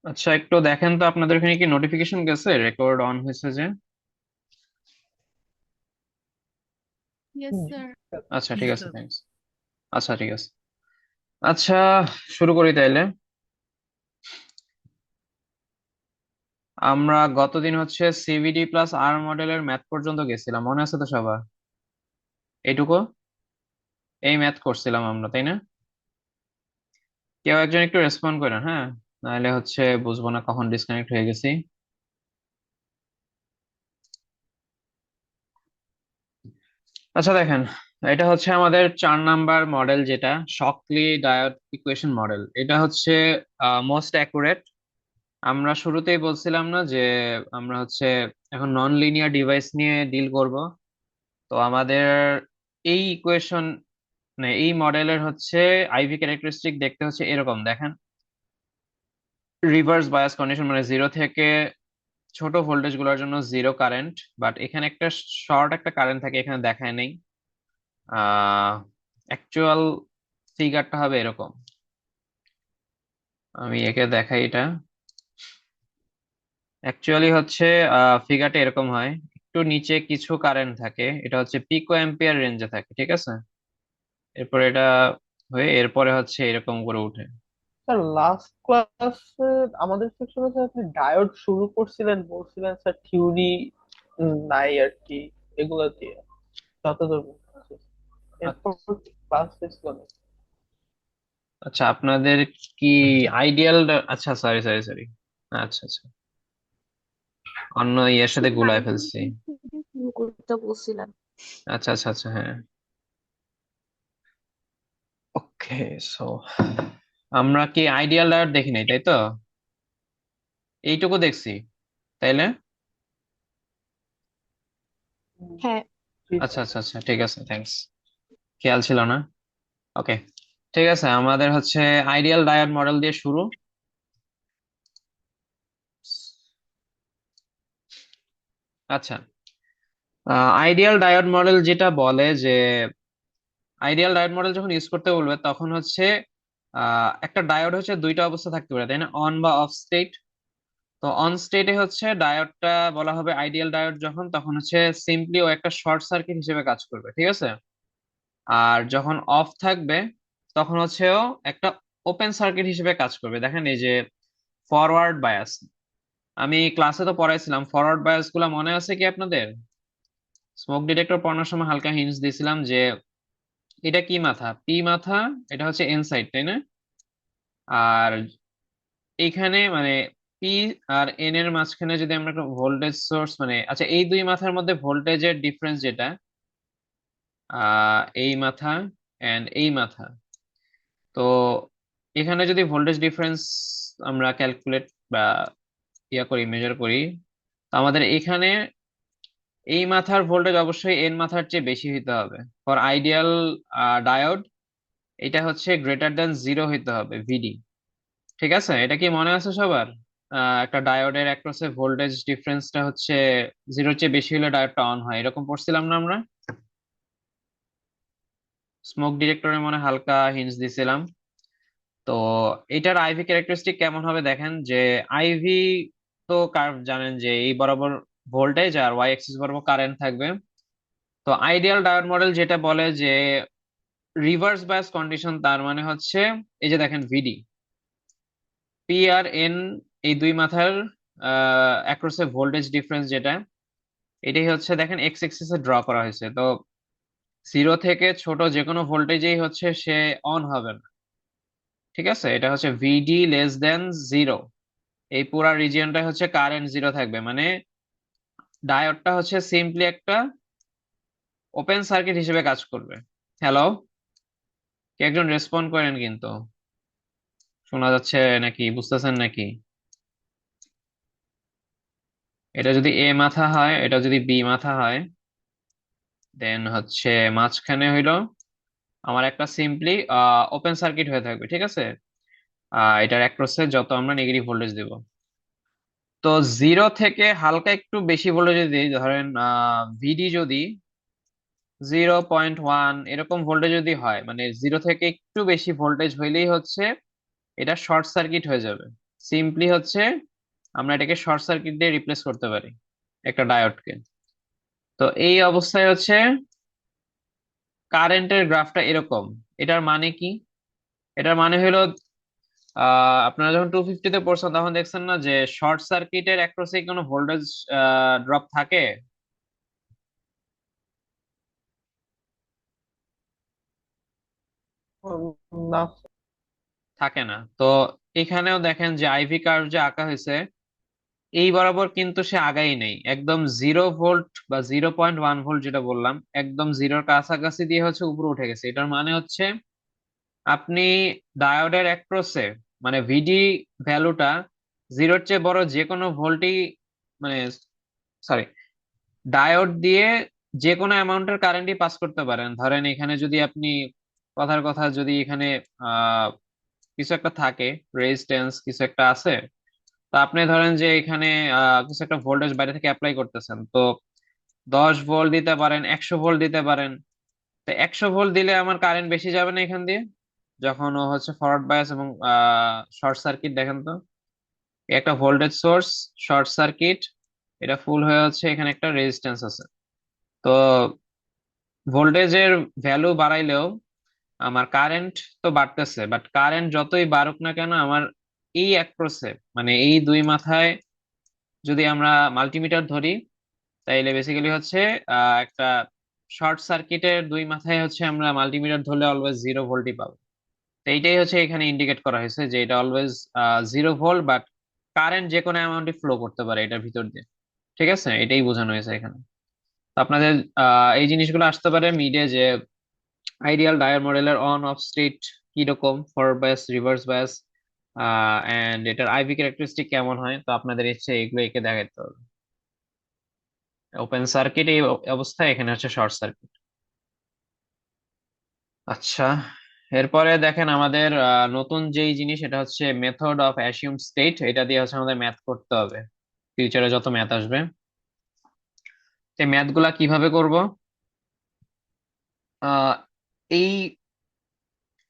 আচ্ছা, একটু দেখেন তো আপনাদের এখানে কি নোটিফিকেশন গেছে রেকর্ড অন হয়েছে যে? Yes sir. আচ্ছা, ঠিক আছে, থ্যাঙ্কস। আচ্ছা, ঠিক আছে। আচ্ছা, শুরু করি তাইলে। আমরা গতদিন হচ্ছে সিভিডি প্লাস আর মডেলের ম্যাথ পর্যন্ত গেছিলাম, মনে আছে তো সবার? এইটুকু, এই ম্যাথ করছিলাম আমরা, তাই না? কেউ একজন একটু রেসপন্ড করেন, হ্যাঁ, নাহলে হচ্ছে বুঝবো না কখন ডিসকানেক্ট হয়ে গেছি। আচ্ছা দেখেন, এটা হচ্ছে আমাদের 4 নাম্বার মডেল, যেটা শকলি ডায়োড ইকুয়েশন মডেল। এটা হচ্ছে মোস্ট অ্যাকুরেট। আমরা শুরুতেই বলছিলাম না যে আমরা হচ্ছে এখন নন লিনিয়ার ডিভাইস নিয়ে ডিল করব। তো আমাদের এই ইকুয়েশন, মানে এই মডেলের হচ্ছে আইভি ক্যারেক্টারিস্টিক দেখতে হচ্ছে এরকম, দেখেন। রিভার্স বায়াস কন্ডিশন, মানে জিরো থেকে ছোট ভোল্টেজ গুলোর জন্য জিরো কারেন্ট, বাট এখানে একটা শর্ট একটা কারেন্ট থাকে, এখানে দেখায় নেই। অ্যাকচুয়াল ফিগারটা হবে এরকম। আমি একে দেখাই এটা। অ্যাকচুয়ালি হচ্ছে ফিগারটা এরকম হয়। একটু নিচে কিছু কারেন্ট থাকে, এটা হচ্ছে পিকো অ্যাম্পিয়ার রেঞ্জে থাকে, ঠিক আছে। এরপর এটা হয়ে এরপরে হচ্ছে এরকম করে উঠে। স্যার লাস্ট ক্লাসে আমাদের সেকশনে স্যার আপনি ডায়োড শুরু করছিলেন, বলছিলেন স্যার থিওরি নাই আর কি, এগুলা দিয়ে যতদূর মনে আছে। এরপর ক্লাস ছিল না। আচ্ছা, আপনাদের কি আইডিয়াল? আচ্ছা, সরি সরি সরি। আচ্ছা আচ্ছা, অন্য ইয়ের সাথে গুলায় ফেলছি। শুরু করতে বলছিলেন। আচ্ছা আচ্ছা আচ্ছা, হ্যাঁ। ওকে, সো আমরা কি আইডিয়াল ডায়োড দেখি নাই, তাই তো? এইটুকু দেখছি, তাইলে। হ্যাঁ। জি আচ্ছা স্যার। আচ্ছা আচ্ছা, ঠিক আছে, থ্যাঙ্কস। খেয়াল ছিল না। ওকে, ঠিক আছে, আমাদের হচ্ছে আইডিয়াল ডায়োড মডেল দিয়ে শুরু। আচ্ছা, আইডিয়াল ডায়োড মডেল যেটা বলে যে আইডিয়াল ডায়োড মডেল যখন ইউজ করতে বলবে তখন হচ্ছে একটা ডায়োড হচ্ছে দুইটা অবস্থা থাকতে পারে, তাই না? অন বা অফ স্টেট। তো অন স্টেটে হচ্ছে ডায়োডটা বলা হবে আইডিয়াল ডায়োড, যখন তখন হচ্ছে সিম্পলি ও একটা শর্ট সার্কিট হিসেবে কাজ করবে, ঠিক আছে। আর যখন অফ থাকবে তখন হচ্ছে ও একটা ওপেন সার্কিট হিসেবে কাজ করবে। দেখেন এই যে ফরওয়ার্ড বায়াস, আমি ক্লাসে তো পড়াইছিলাম, ফরওয়ার্ড বায়াস গুলা মনে আছে কি আপনাদের? স্মোক ডিটেক্টর পড়ানোর সময় হালকা হিন্টস দিয়েছিলাম যে এটা কি মাথা, পি মাথা, এটা হচ্ছে এন সাইড, তাই না? আর এইখানে মানে পি আর এন এর মাঝখানে যদি আমরা একটা ভোল্টেজ সোর্স, মানে আচ্ছা এই দুই মাথার মধ্যে ভোল্টেজের ডিফারেন্স যেটা, এই মাথা এন্ড এই মাথা, তো এখানে যদি ভোল্টেজ ডিফারেন্স আমরা ক্যালকুলেট বা করি, মেজার করি, তো আমাদের এখানে এই মাথার ভোল্টেজ অবশ্যই এন মাথার চেয়ে বেশি হইতে হবে। ফর আইডিয়াল ডায়োড এটা হচ্ছে গ্রেটার দ্যান জিরো হইতে হবে, ভিডি। ঠিক আছে, এটা কি মনে আছে সবার? একটা ডায়োডের অ্যাক্রসে ভোল্টেজ ডিফারেন্সটা হচ্ছে জিরোর চেয়ে বেশি হলে ডায়োডটা অন হয়, এরকম পড়ছিলাম না আমরা? স্মোক ডিটেক্টরে মনে হয় হালকা হিন্টস দিছিলাম। তো এটার আইভি ক্যারেক্টারিস্টিক কেমন হবে দেখেন, যে আইভি তো কার্ভ জানেন যে এই বরাবর ভোল্টেজ আর ওয়াই অ্যাক্সিস বরাবর কারেন্ট থাকবে। তো আইডিয়াল ডায়োড মডেল যেটা বলে যে রিভার্স বায়াস কন্ডিশন, তার মানে হচ্ছে এই যে দেখেন ভিডি, পি আর এন, এই দুই মাথার অ্যাক্রসে ভোল্টেজ ডিফারেন্স যেটা, এটাই হচ্ছে দেখেন এক্স এক্সিস এ ড্র করা হয়েছে। তো জিরো থেকে ছোট যে কোনো ভোল্টেজেই হচ্ছে সে অন হবে না, ঠিক আছে। এটা হচ্ছে ভিডি লেস দেন জিরো, এই পুরা রিজিয়নটা হচ্ছে কারেন্ট জিরো থাকবে, মানে ডায়োডটা হচ্ছে সিম্পলি একটা ওপেন সার্কিট হিসেবে কাজ করবে। হ্যালো, কে একজন রেসপন্ড করেন কিন্তু, শোনা যাচ্ছে নাকি, বুঝতেছেন নাকি? এটা যদি এ মাথা হয়, এটা যদি বি মাথা হয়, দেন হচ্ছে মাঝখানে হইলো আমার একটা সিম্পলি ওপেন সার্কিট হয়ে থাকবে, ঠিক আছে। এটার অ্যাক্রসে যত আমরা নেগেটিভ ভোল্টেজ দেব, তো জিরো থেকে হালকা একটু বেশি ভোল্টেজ যদি দিই, ধরেন ভিডি যদি 0.1 এরকম ভোল্টেজ যদি হয়, মানে জিরো থেকে একটু বেশি ভোল্টেজ হইলেই হচ্ছে এটা শর্ট সার্কিট হয়ে যাবে। সিম্পলি হচ্ছে আমরা এটাকে শর্ট সার্কিট দিয়ে রিপ্লেস করতে পারি একটা ডায়োডকে। তো এই অবস্থায় হচ্ছে কারেন্টের গ্রাফটা এরকম। এটার মানে কি? এটার মানে হলো আপনারা যখন 250 তে পড়ছেন তখন দেখছেন না যে শর্ট সার্কিটের অ্যাক্রসে কোনো ভোল্টেজ ড্রপ থাকে? না। থাকে না। তো এখানেও দেখেন যে আইভি কার্ভ যে আঁকা হয়েছে এই বরাবর কিন্তু সে আগাই নেই, একদম 0 ভোল্ট বা 0.1 ভোল্ট যেটা বললাম, একদম জিরোর কাছাকাছি দিয়ে হচ্ছে উপরে উঠে গেছে। এটার মানে হচ্ছে আপনি ডায়োডের অ্যাক্রসে মানে ভিডি ভ্যালুটা জিরোর চেয়ে বড় যে কোনো ভোল্টই, মানে সরি, ডায়োড দিয়ে যে কোনো অ্যামাউন্টের কারেন্টই পাস করতে পারেন। ধরেন এখানে যদি আপনি কথার কথা যদি এখানে আহ কিছু একটা থাকে, রেজিস্ট্যান্স কিছু একটা আছে, তো আপনি ধরেন যে এখানে কিছু একটা ভোল্টেজ বাইরে থেকে অ্যাপ্লাই করতেছেন, তো 10 ভোল্ট দিতে পারেন, 100 ভোল্ট দিতে পারেন। তো 100 ভোল্ট দিলে আমার কারেন্ট বেশি যাবে না এখান দিয়ে, যখন ও হচ্ছে ফরওয়ার্ড বায়াস এবং শর্ট সার্কিট। দেখেন তো এই একটা ভোল্টেজ সোর্স, শর্ট সার্কিট, এটা ফুল হয়ে হচ্ছে এখানে একটা রেজিস্ট্যান্স আছে। তো ভোল্টেজের ভ্যালু বাড়াইলেও আমার কারেন্ট তো বাড়তেছে, বাট কারেন্ট যতই বাড়ুক না কেন আমার এই অ্যাক্রসে মানে এই দুই মাথায় যদি আমরা মাল্টিমিটার ধরি, তাইলে বেসিক্যালি হচ্ছে একটা শর্ট সার্কিটের দুই মাথায় হচ্ছে আমরা মাল্টিমিটার ধরলে অলওয়েজ 0 ভোল্টই পাবো। তো এইটাই হচ্ছে এখানে ইন্ডিকেট করা হয়েছে যে এটা অলওয়েজ 0 ভোল্ট, বাট কারেন্ট যে কোনো অ্যামাউন্টে ফ্লো করতে পারে এটার ভিতর দিয়ে। ঠিক আছে, এটাই বোঝানো হয়েছে এখানে। তো আপনাদের এই জিনিসগুলো আসতে পারে মিডে, যে আইডিয়াল ডায়োড মডেলের অন অফ স্টেট কিরকম, forward bias, reverse bias, and এটার আইভি ক্যারেক্টারিস্টিক কেমন হয়। তো আপনাদের ইচ্ছে এগুলো এঁকে দেখাইতে হবে। ওপেন সার্কিট এই অবস্থায়, এখানে হচ্ছে শর্ট সার্কিট। আচ্ছা, এরপরে দেখেন আমাদের নতুন যেই জিনিস এটা হচ্ছে মেথড অফ অ্যাসিউম স্টেট। এটা দিয়ে হচ্ছে আমাদের ম্যাথ করতে হবে, ফিউচারে যত ম্যাথ আসবে। এই ম্যাথ গুলা কিভাবে করব? আহ এই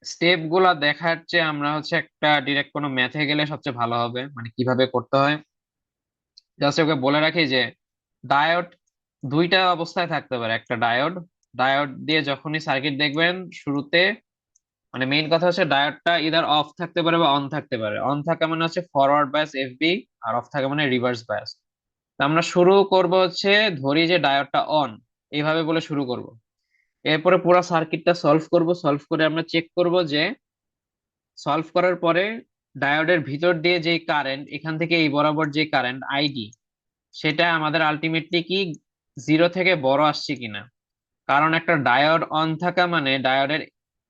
স্টেপ গুলা দেখার চেয়ে আমরা হচ্ছে একটা ডিরেক্ট কোনো ম্যাথে গেলে সবচেয়ে ভালো হবে, মানে কিভাবে করতে হয়। জাস্ট ওকে বলে রাখি যে ডায়োড দুইটা অবস্থায় থাকতে পারে। একটা ডায়োড, ডায়োড দিয়ে যখনই সার্কিট দেখবেন শুরুতে, মানে মেইন কথা হচ্ছে ডায়োডটা ইদার অফ থাকতে পারে বা অন থাকতে পারে। অন থাকা মানে হচ্ছে ফরওয়ার্ড বায়াস এফবি, আর অফ থাকা মানে রিভার্স বায়াস। আমরা শুরু করব হচ্ছে, ধরি যে ডায়োডটা অন, এইভাবে বলে শুরু করব। এরপরে পুরো সার্কিটটা সলভ করব, সলভ করে আমরা চেক করব যে সলভ করার পরে ডায়োডের ভিতর দিয়ে যে কারেন্ট, এখান থেকে এই বরাবর যে কারেন্ট আইডি, সেটা আমাদের আলটিমেটলি কি জিরো থেকে বড় আসছে কিনা। কারণ একটা ডায়োড অন থাকা মানে ডায়োডের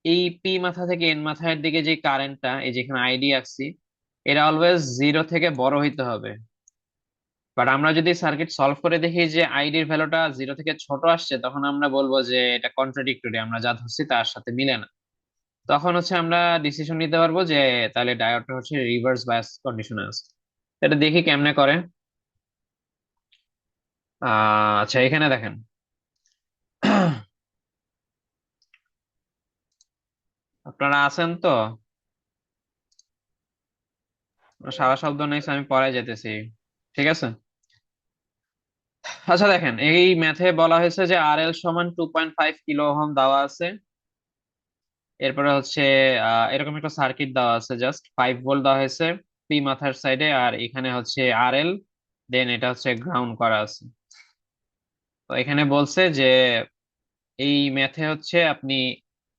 এই পি মাথা থেকে এন মাথার দিকে যে কারেন্টটা, এই যেখানে আইডি আসছি, এটা অলওয়েজ জিরো থেকে বড় হইতে হবে। বাট আমরা যদি সার্কিট সলভ করে দেখি যে আইডির ভ্যালুটা জিরো থেকে ছোট আসছে, তখন আমরা বলবো যে এটা কন্ট্রাডিক্টরি, আমরা যা ধরছি তার সাথে মিলে না। তখন হচ্ছে আমরা ডিসিশন নিতে পারবো যে তাহলে ডায়োডটা হচ্ছে রিভার্স বায়াস কন্ডিশনে আছে। এটা দেখি কেমনে করে। আচ্ছা, এখানে দেখেন আপনারা আছেন তো? সারা শব্দ নেই, আমি পড়াই যেতেছি। ঠিক আছে। আচ্ছা দেখেন, এই ম্যাথে বলা হয়েছে যে আর এল সমান 2.5 কিলো ওহম দেওয়া আছে। এরপরে হচ্ছে এরকম একটা সার্কিট দেওয়া আছে, জাস্ট 5 ভোল্ট দেওয়া হয়েছে পি মাথার সাইডে, আর এখানে হচ্ছে আর এল, দেন এটা হচ্ছে গ্রাউন্ড করা আছে। তো এখানে বলছে যে এই ম্যাথে হচ্ছে আপনি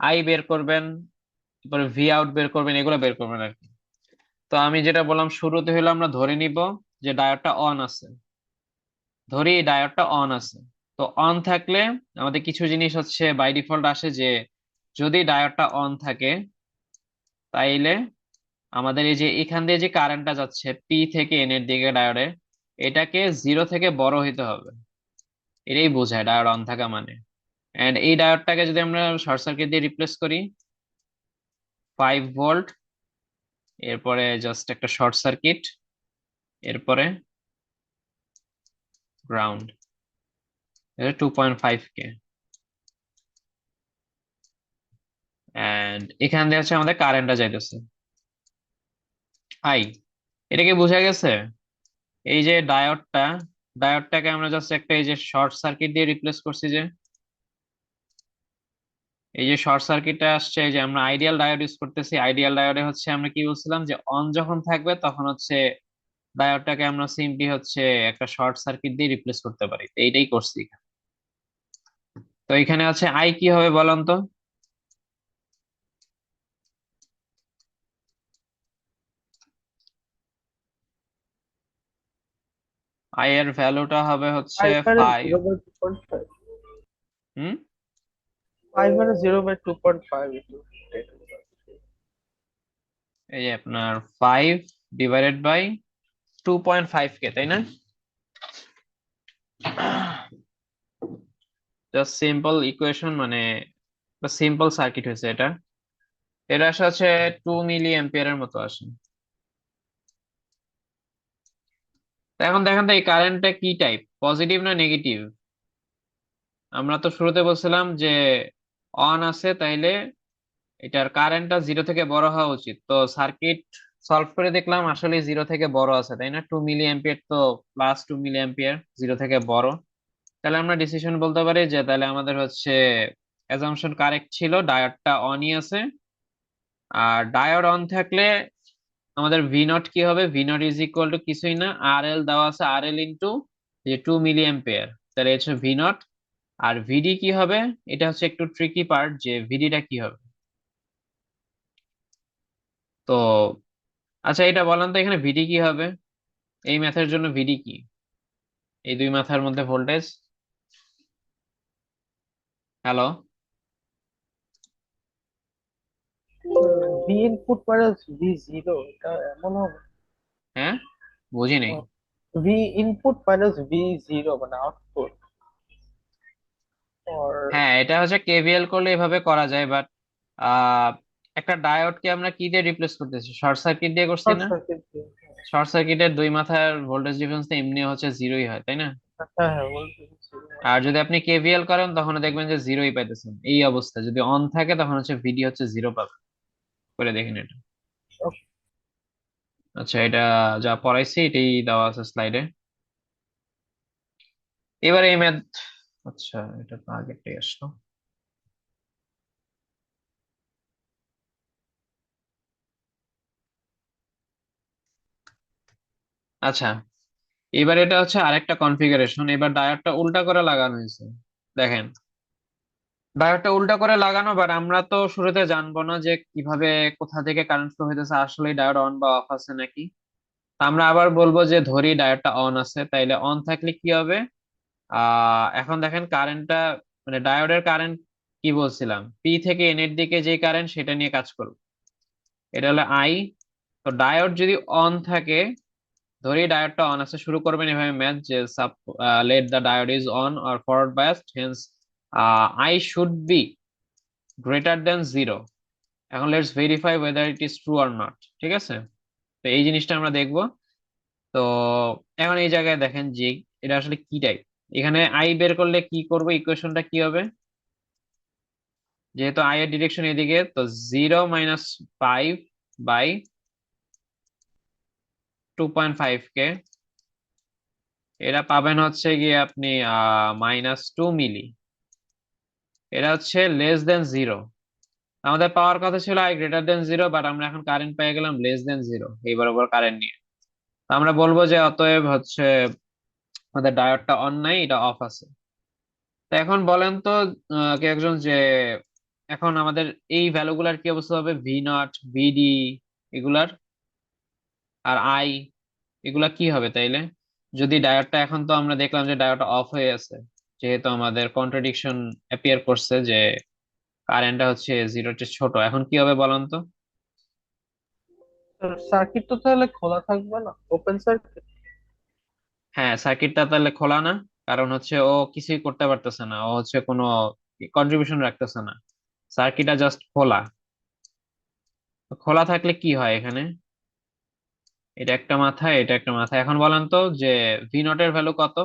আই বের করবেন, তারপরে ভি আউট বের করবেন, এগুলো বের করবেন আর কি। তো আমি যেটা বললাম শুরুতে হলো আমরা ধরে নিব যে ডায়োডটা অন আছে। ধরি এই ডায়োডটা অন আছে। তো অন থাকলে আমাদের কিছু জিনিস হচ্ছে বাই ডিফল্ট আসে, যে যদি ডায়োডটা অন থাকে তাইলে আমাদের এই যে এখান দিয়ে যে কারেন্টটা যাচ্ছে পি থেকে এন এর দিকে ডায়োডে, এটাকে জিরো থেকে বড় হইতে হবে। এটাই বোঝায় ডায়োড অন থাকা মানে। এন্ড এই ডায়োডটাকে যদি আমরা শর্ট সার্কিট দিয়ে রিপ্লেস করি, 5 ভোল্ট, এরপরে জাস্ট একটা শর্ট সার্কিট, এরপরে গ্রাউন্ড, 2.5 কে, এন্ড এখান দিয়ে হচ্ছে আমাদের কারেন্টটা যাইতেছে আই। এটা কি বোঝা গেছে? এই যে ডায়োডটাকে আমরা জাস্ট একটা এই যে শর্ট সার্কিট দিয়ে রিপ্লেস করছি, যে এই যে শর্ট সার্কিটটা আসছে, এই যে আমরা আইডিয়াল ডায়োড ইউজ করতেছি। আইডিয়াল ডায়োডে হচ্ছে আমরা কি বলছিলাম যে অন যখন থাকবে তখন হচ্ছে ডায়োডটাকে আমরা সিম্পলি হচ্ছে একটা শর্ট সার্কিট দিয়ে রিপ্লেস করতে পারি। তো এইটাই করছি এখানে। তো এখানে হচ্ছে আই কি হবে বলেন তো? আই এর ভ্যালুটা হবে হচ্ছে 5। 5/0/2.5। হুম। 5/0/2.5 এই যে আপনার 5/2.5 কে, তাই না? জাস্ট সিম্পল ইকুয়েশন, মানে সিম্পল সার্কিট হয়েছে এটা। এটা আসে হচ্ছে 2 মিলি অ্যাম্পিয়ারের মতো আসে। তো এখন দেখেন তো এই কারেন্টটা কি টাইপ, পজিটিভ না নেগেটিভ? আমরা তো শুরুতে বলছিলাম যে অন আছে, তাইলে এটার কারেন্টটা জিরো থেকে বড় হওয়া উচিত। তো সার্কিট সলভ করে দেখলাম আসলে জিরো থেকে বড় আছে, তাই না? 2 মিলি অ্যাম্পিয়ার, তো +2 মিলি অ্যাম্পিয়ার, জিরো থেকে বড়। তাহলে আমরা ডিসিশন বলতে পারি যে তাহলে আমাদের হচ্ছে অ্যাজাম্পশন কারেক্ট ছিল, ডায়োডটা অনই আছে। আর ডায়োড অন থাকলে আমাদের ভি নট কি হবে? V naught is equal two কিছুই না, আর এল দেওয়া আছে, আর এল ইন্টু যে 2 মিলি অ্যাম্পিয়ার, তাহলে এটা হচ্ছে ভি নট। আর ভিডি কি হবে? এটা হচ্ছে একটু ট্রিকি পার্ট, যে ভিডিটা কি হবে। তো আচ্ছা, এটা বলেন তো এখানে ভিডি কি হবে? এই ম্যাথের জন্য ভিডি কি? এই দুই মাথার মধ্যে voltage. Hello? V input minus V zero, এটা এমন হবে। হ্যাঁ, বুঝি নাই। V input minus V zero মানে আউটপুট। আর হ্যাঁ, এটা হচ্ছে কেভিএল করলে এভাবে করা যায়, বাট আহ একটা ডায়োডকে আমরা কি দিয়ে রিপ্লেস করতেছি? শর্ট সার্কিট দিয়ে করছি শর্ট না? সার্কিট। শর্ট সার্কিটের দুই মাথার ভোল্টেজ ডিফারেন্স তো এমনি হচ্ছে জিরোই হয়, তাই না? হ্যাঁ হ্যাঁ বলতে আর যদি আপনি কেভিএল করেন তখন দেখবেন যে জিরোই পাইতেছেন। এই অবস্থা যদি অন থাকে তখন হচ্ছে ভিডি হচ্ছে জিরো পাবে। করে দেখেন এটা। আচ্ছা, এটা যা পড়াইছি এটাই দেওয়া আছে স্লাইডে। এবার এই ম্যাথ, আচ্ছা এটা তো আগেরটাই আসলো। আচ্ছা, এবার এটা হচ্ছে আরেকটা কনফিগারেশন। এবার ডায়োডটা উল্টা করে লাগানো হয়েছে। দেখেন, ডায়োডটা উল্টা করে লাগানো, বাট আমরা তো শুরুতে জানবো না যে কিভাবে, কোথা থেকে কারেন্ট ফ্লো হইতেছে, আসলে ডায়োড অন বা অফ আছে নাকি। তা আমরা আবার বলবো যে ধরি ডায়োডটা অন আছে, তাইলে অন থাকলে কি হবে? এখন দেখেন কারেন্টটা, মানে ডায়োডের কারেন্ট কি বলছিলাম, পি থেকে এন এর দিকে যে কারেন্ট সেটা নিয়ে কাজ করবে। এটা হলো আই। তো ডায়োড যদি অন থাকে, ধরি ডায়োডটা অন আছে, শুরু করবেন এভাবে ম্যাথ যে সাব let the diode is on or forward biased, hence I should be greater than zero. এখন let's verify whether it is true or not. ঠিক আছে? তো এই জিনিসটা আমরা দেখবো। তো এখন এই জায়গায় দেখেন যে এটা আসলে কি টাইপ। এখানে আই বের করলে কি করবো, ইকুয়েশনটা কি হবে? যেহেতু আই এর ডিরেকশন এদিকে, তো 0-5/2.5 কে এটা পাবেন হচ্ছে গিয়ে আপনি -2 মিলি। এটা হচ্ছে লেস দেন জিরো। আমাদের পাওয়ার কথা ছিল I greater than zero, but আমরা এখন কারেন্ট পেয়ে গেলাম লেস দেন জিরো এই বরাবর কারেন্ট নিয়ে। তো আমরা বলবো যে অতএব হচ্ছে আমাদের ডায়োডটা অন নাই, এটা অফ আছে। তো এখন বলেন তো কে একজন যে এখন আমাদের এই ভ্যালুগুলার কি অবস্থা হবে? ভি নট, ভিডি, এগুলার, আর আই, এগুলা কি হবে তাইলে? যদি ডায়োডটা, এখন তো আমরা দেখলাম যে ডায়োডটা অফ হয়ে আছে, যেহেতু আমাদের কন্ট্রাডিকশন অ্যাপিয়ার করছে যে কারেন্টটা হচ্ছে জিরোর চেয়ে ছোট, এখন কি হবে বলেন তো? সার্কিট তো তাহলে খোলা থাকবে না, ওপেন সার্কিট। হ্যাঁ, সার্কিটটা তাহলে খোলা না, কারণ হচ্ছে ও কিছুই করতে পারতেছে না, ও হচ্ছে কোনো কন্ট্রিবিউশন রাখতেছে না। সার্কিটটা জাস্ট খোলা। তো খোলা থাকলে কি হয় এখানে? এটা একটা মাথা, এটা একটা মাথা। এখন বলেন তো যে ভি নট এর ভ্যালু কত?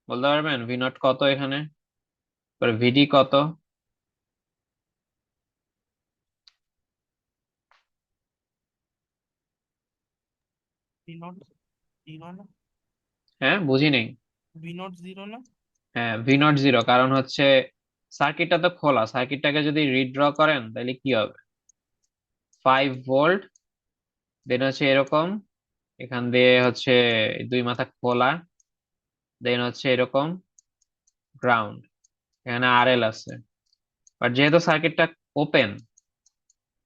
বলতে পারবেন ভি নট কত এখানে? ভিডি কত? ভি নট জিরো না? হ্যাঁ, বুঝি নেই। ভি নট জিরো না? হ্যাঁ, ভি নট জিরো, কারণ হচ্ছে সার্কিটটা তো খোলা, সার্কিটটাকে যদি রিড্র করেন তাহলে কি হবে? 5 ভোল্ট, দেন হচ্ছে এরকম, এখান দিয়ে হচ্ছে দুই মাথা খোলা, দেন হচ্ছে এরকম গ্রাউন্ড, এখানে আরএল আছে। বাট যেহেতু সার্কিটটা ওপেন,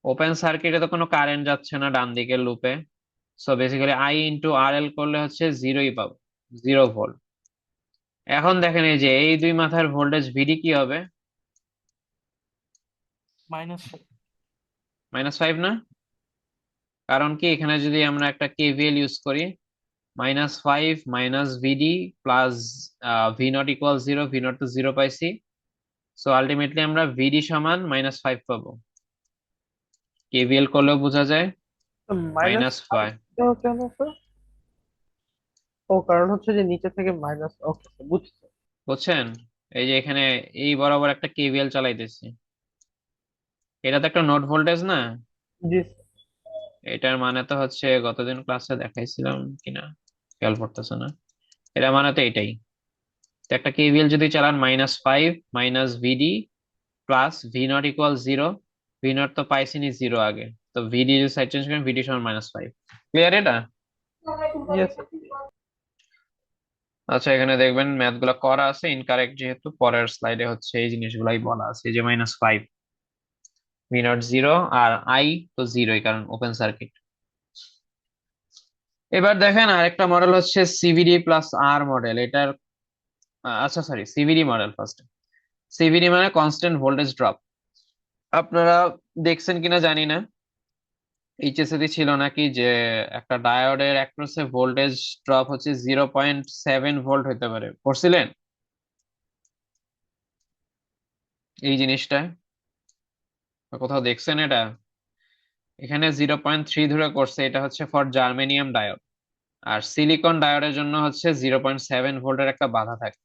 ওপেন সার্কিটে তো কোনো কারেন্ট যাচ্ছে না ডান দিকের লুপে, সো বেসিক্যালি আই ইন্টু আর এল করলে হচ্ছে জিরোই পাবো, 0 ভোল্ট। এখন দেখেন এই যে এই দুই মাথার ভোল্টেজ ভিডি কি হবে? -5। -5 না? কারণ কি, এখানে যদি আমরা একটা কেভিএল ইউজ করি, -5 minus VD plus V not equal 0, V not তো 0 পাইছি, সো আলটিমেটলি আমরা ভিডি সমান -5 পাবো। কেভিএল করলেও বোঝা যায়, মাইনাস -5। কেন স্যার? ও কারণ হচ্ছে যে নিচে থেকে মাইনাস, ওকে বুঝছি। বুঝছেন? এই যে এখানে এই বরাবর একটা কেভিএল চালাইতেছি, এটা তো একটা নোড ভোল্টেজ না? জি এটার মানে তো হচ্ছে গতদিন ক্লাসে দেখাইছিলাম কিনা খেয়াল পড়তেছে না, এটা মানে তো এটাই। তো একটা কেভিএল যদি চালান -5 minus VD plus V not equal 0, V not তো পাইছিনি 0 আগে, তো ভিডি যদি সাইড চেঞ্জ করেন ভিডি সমান -5। ক্লিয়ার এটা? স্যার। আচ্ছা, এখানে দেখবেন ম্যাথ গুলা করা আছে ইনকারেক্ট, যেহেতু পরের স্লাইডে হচ্ছে এই জিনিসগুলাই বলা আছে, এই যে -5, ভি নট 0, আর আই তো 0, কারণ ওপেন সার্কিট। এবার দেখেন আরেকটা মডেল হচ্ছে সিভিডি প্লাস আর মডেল, এটার আচ্ছা sorry, CVD model first. CVD মানে কনস্ট্যান্ট ভোল্টেজ ড্রপ। আপনারা দেখছেন কিনা জানি না, এইচএসসি ছিল নাকি যে একটা ডায়োডের অ্যাক্রসে ভোল্টেজ ড্রপ হচ্ছে 0.7 ভোল্ট হইতে পারে, পড়ছিলেন এই জিনিসটা? কোথাও দেখছেন এটা? এখানে 0.3 ধরে করছে, এটা হচ্ছে ফর জার্মেনিয়াম ডায়োড, আর সিলিকন ডায়োডের জন্য হচ্ছে 0.7 ভোল্টের একটা বাধা থাকে।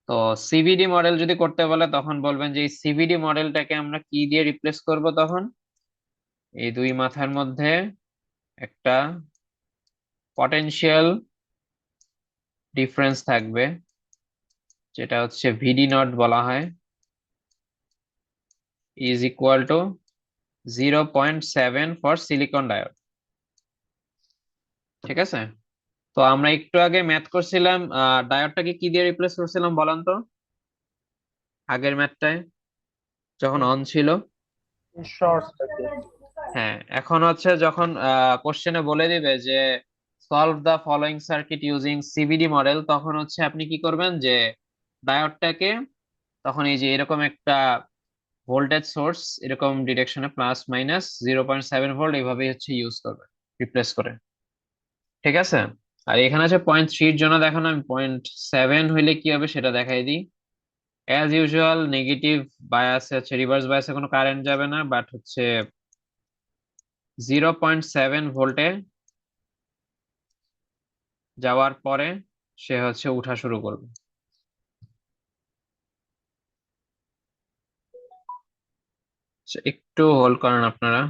তো সিভিডি মডেল যদি করতে বলে তখন বলবেন যে এই সিভিডি মডেলটাকে আমরা কি দিয়ে রিপ্লেস করব? তখন এই দুই মাথার মধ্যে একটা পটেনশিয়াল ডিফারেন্স থাকবে, যেটা হচ্ছে ভিডি নট বলা হয়, is equal to 0.7 for silicon diode. ঠিক আছে? তো আমরা একটু আগে ম্যাথ করছিলাম, ডায়োডটাকে কি দিয়ে রিপ্লেস করছিলাম বলেন তো, আগের ম্যাথটায় যখন অন ছিল? শর্টস। হ্যাঁ, এখন হচ্ছে যখন কোশ্চেনে বলে দিবে যে solve the following circuit using CVD model, তখন হচ্ছে আপনি কি করবেন যে ডায়োডটাকে তখন এই যে এরকম একটা ভোল্টেজ সোর্স, এরকম ডিরেকশনে +- 0.7 ভোল্ট, এইভাবেই হচ্ছে ইউজ করবে রিপ্লেস করে। ঠিক আছে? আর এখানে আছে 0.3 জন্য দেখানো, আমি 0.7 হইলে কি হবে সেটা দেখাই দিই। অ্যাজ ইউজুয়াল নেগেটিভ বায়াস আছে, রিভার্স বায়াসে কোনো কারেন্ট যাবে না, বাট হচ্ছে 0.7 ভোল্টে যাওয়ার পরে সে হচ্ছে উঠা শুরু করবে। একটু হোল্ড করেন আপনারা।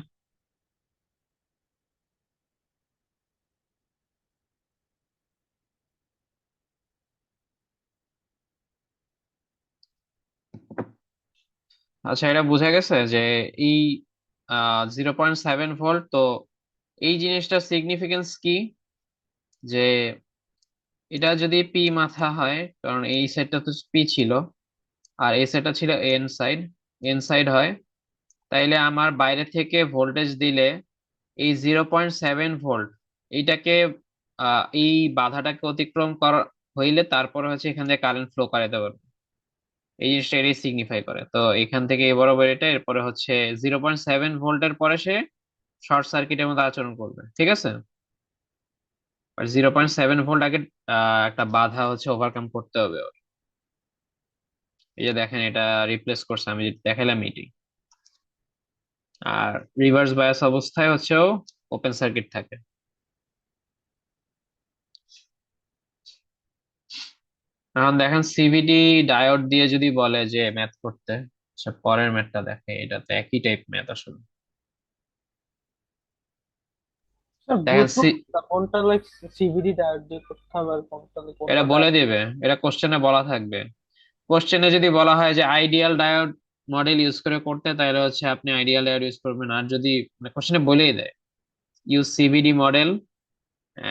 আচ্ছা, এটা বোঝা গেছে যে এই 0.7 ভোল্ট, তো এই জিনিসটার সিগনিফিকেন্স কি, যে এটা যদি পি মাথা হয়, কারণ এই সাইডটা তো পি ছিল আর এই সাইডটা ছিল এন সাইড হয়, তাইলে আমার বাইরে থেকে ভোল্টেজ দিলে এই 0.7 ভোল্ট এইটাকে এই বাধাটাকে অতিক্রম করা হইলে তারপরে হচ্ছে এখান থেকে কারেন্ট ফ্লো করাতে পারবে। এই জিনিসটা এটাই সিগনিফাই করে। তো এখান থেকে এই বরাবর এটা, এরপরে হচ্ছে 0.7 ভোল্টের পরে সে শর্ট সার্কিটের মতো আচরণ করবে। ঠিক আছে? আর 0.7 ভোল্ট আগে একটা বাধা হচ্ছে ওভারকাম করতে হবে ওর। এই যে দেখেন এটা রিপ্লেস করছে, আমি যেটা দেখালাম এটি। আর রিভার্স বায়াস অবস্থায় হচ্ছেও ওপেন সার্কিট থাকে। এখন দেখেন সিভিডি ডায়োড দিয়ে যদি বলে যে ম্যাথ করতে, আচ্ছা পরের ম্যাথটা দেখে, এটা তো একই টাইপ ম্যাথ আসলে। স্যার দেখেন বুঝবো না কোনটা লাইক সিভিডি ডায়োড দিয়ে করতে হবে আর কোনটা এটা কোনটা বলে ডায়োড। দিবে, এটা কোশ্চেনে বলা থাকবে। কোশ্চেনে যদি বলা হয় যে আইডিয়াল ডায়োড মডেল ইউজ করে করতে, তাহলে হচ্ছে আপনি আইডিয়াল ডায়োড ইউজ করবেন। আর যদি কোশ্চেনে বলেই দেয় ইউজ সিভিডি মডেল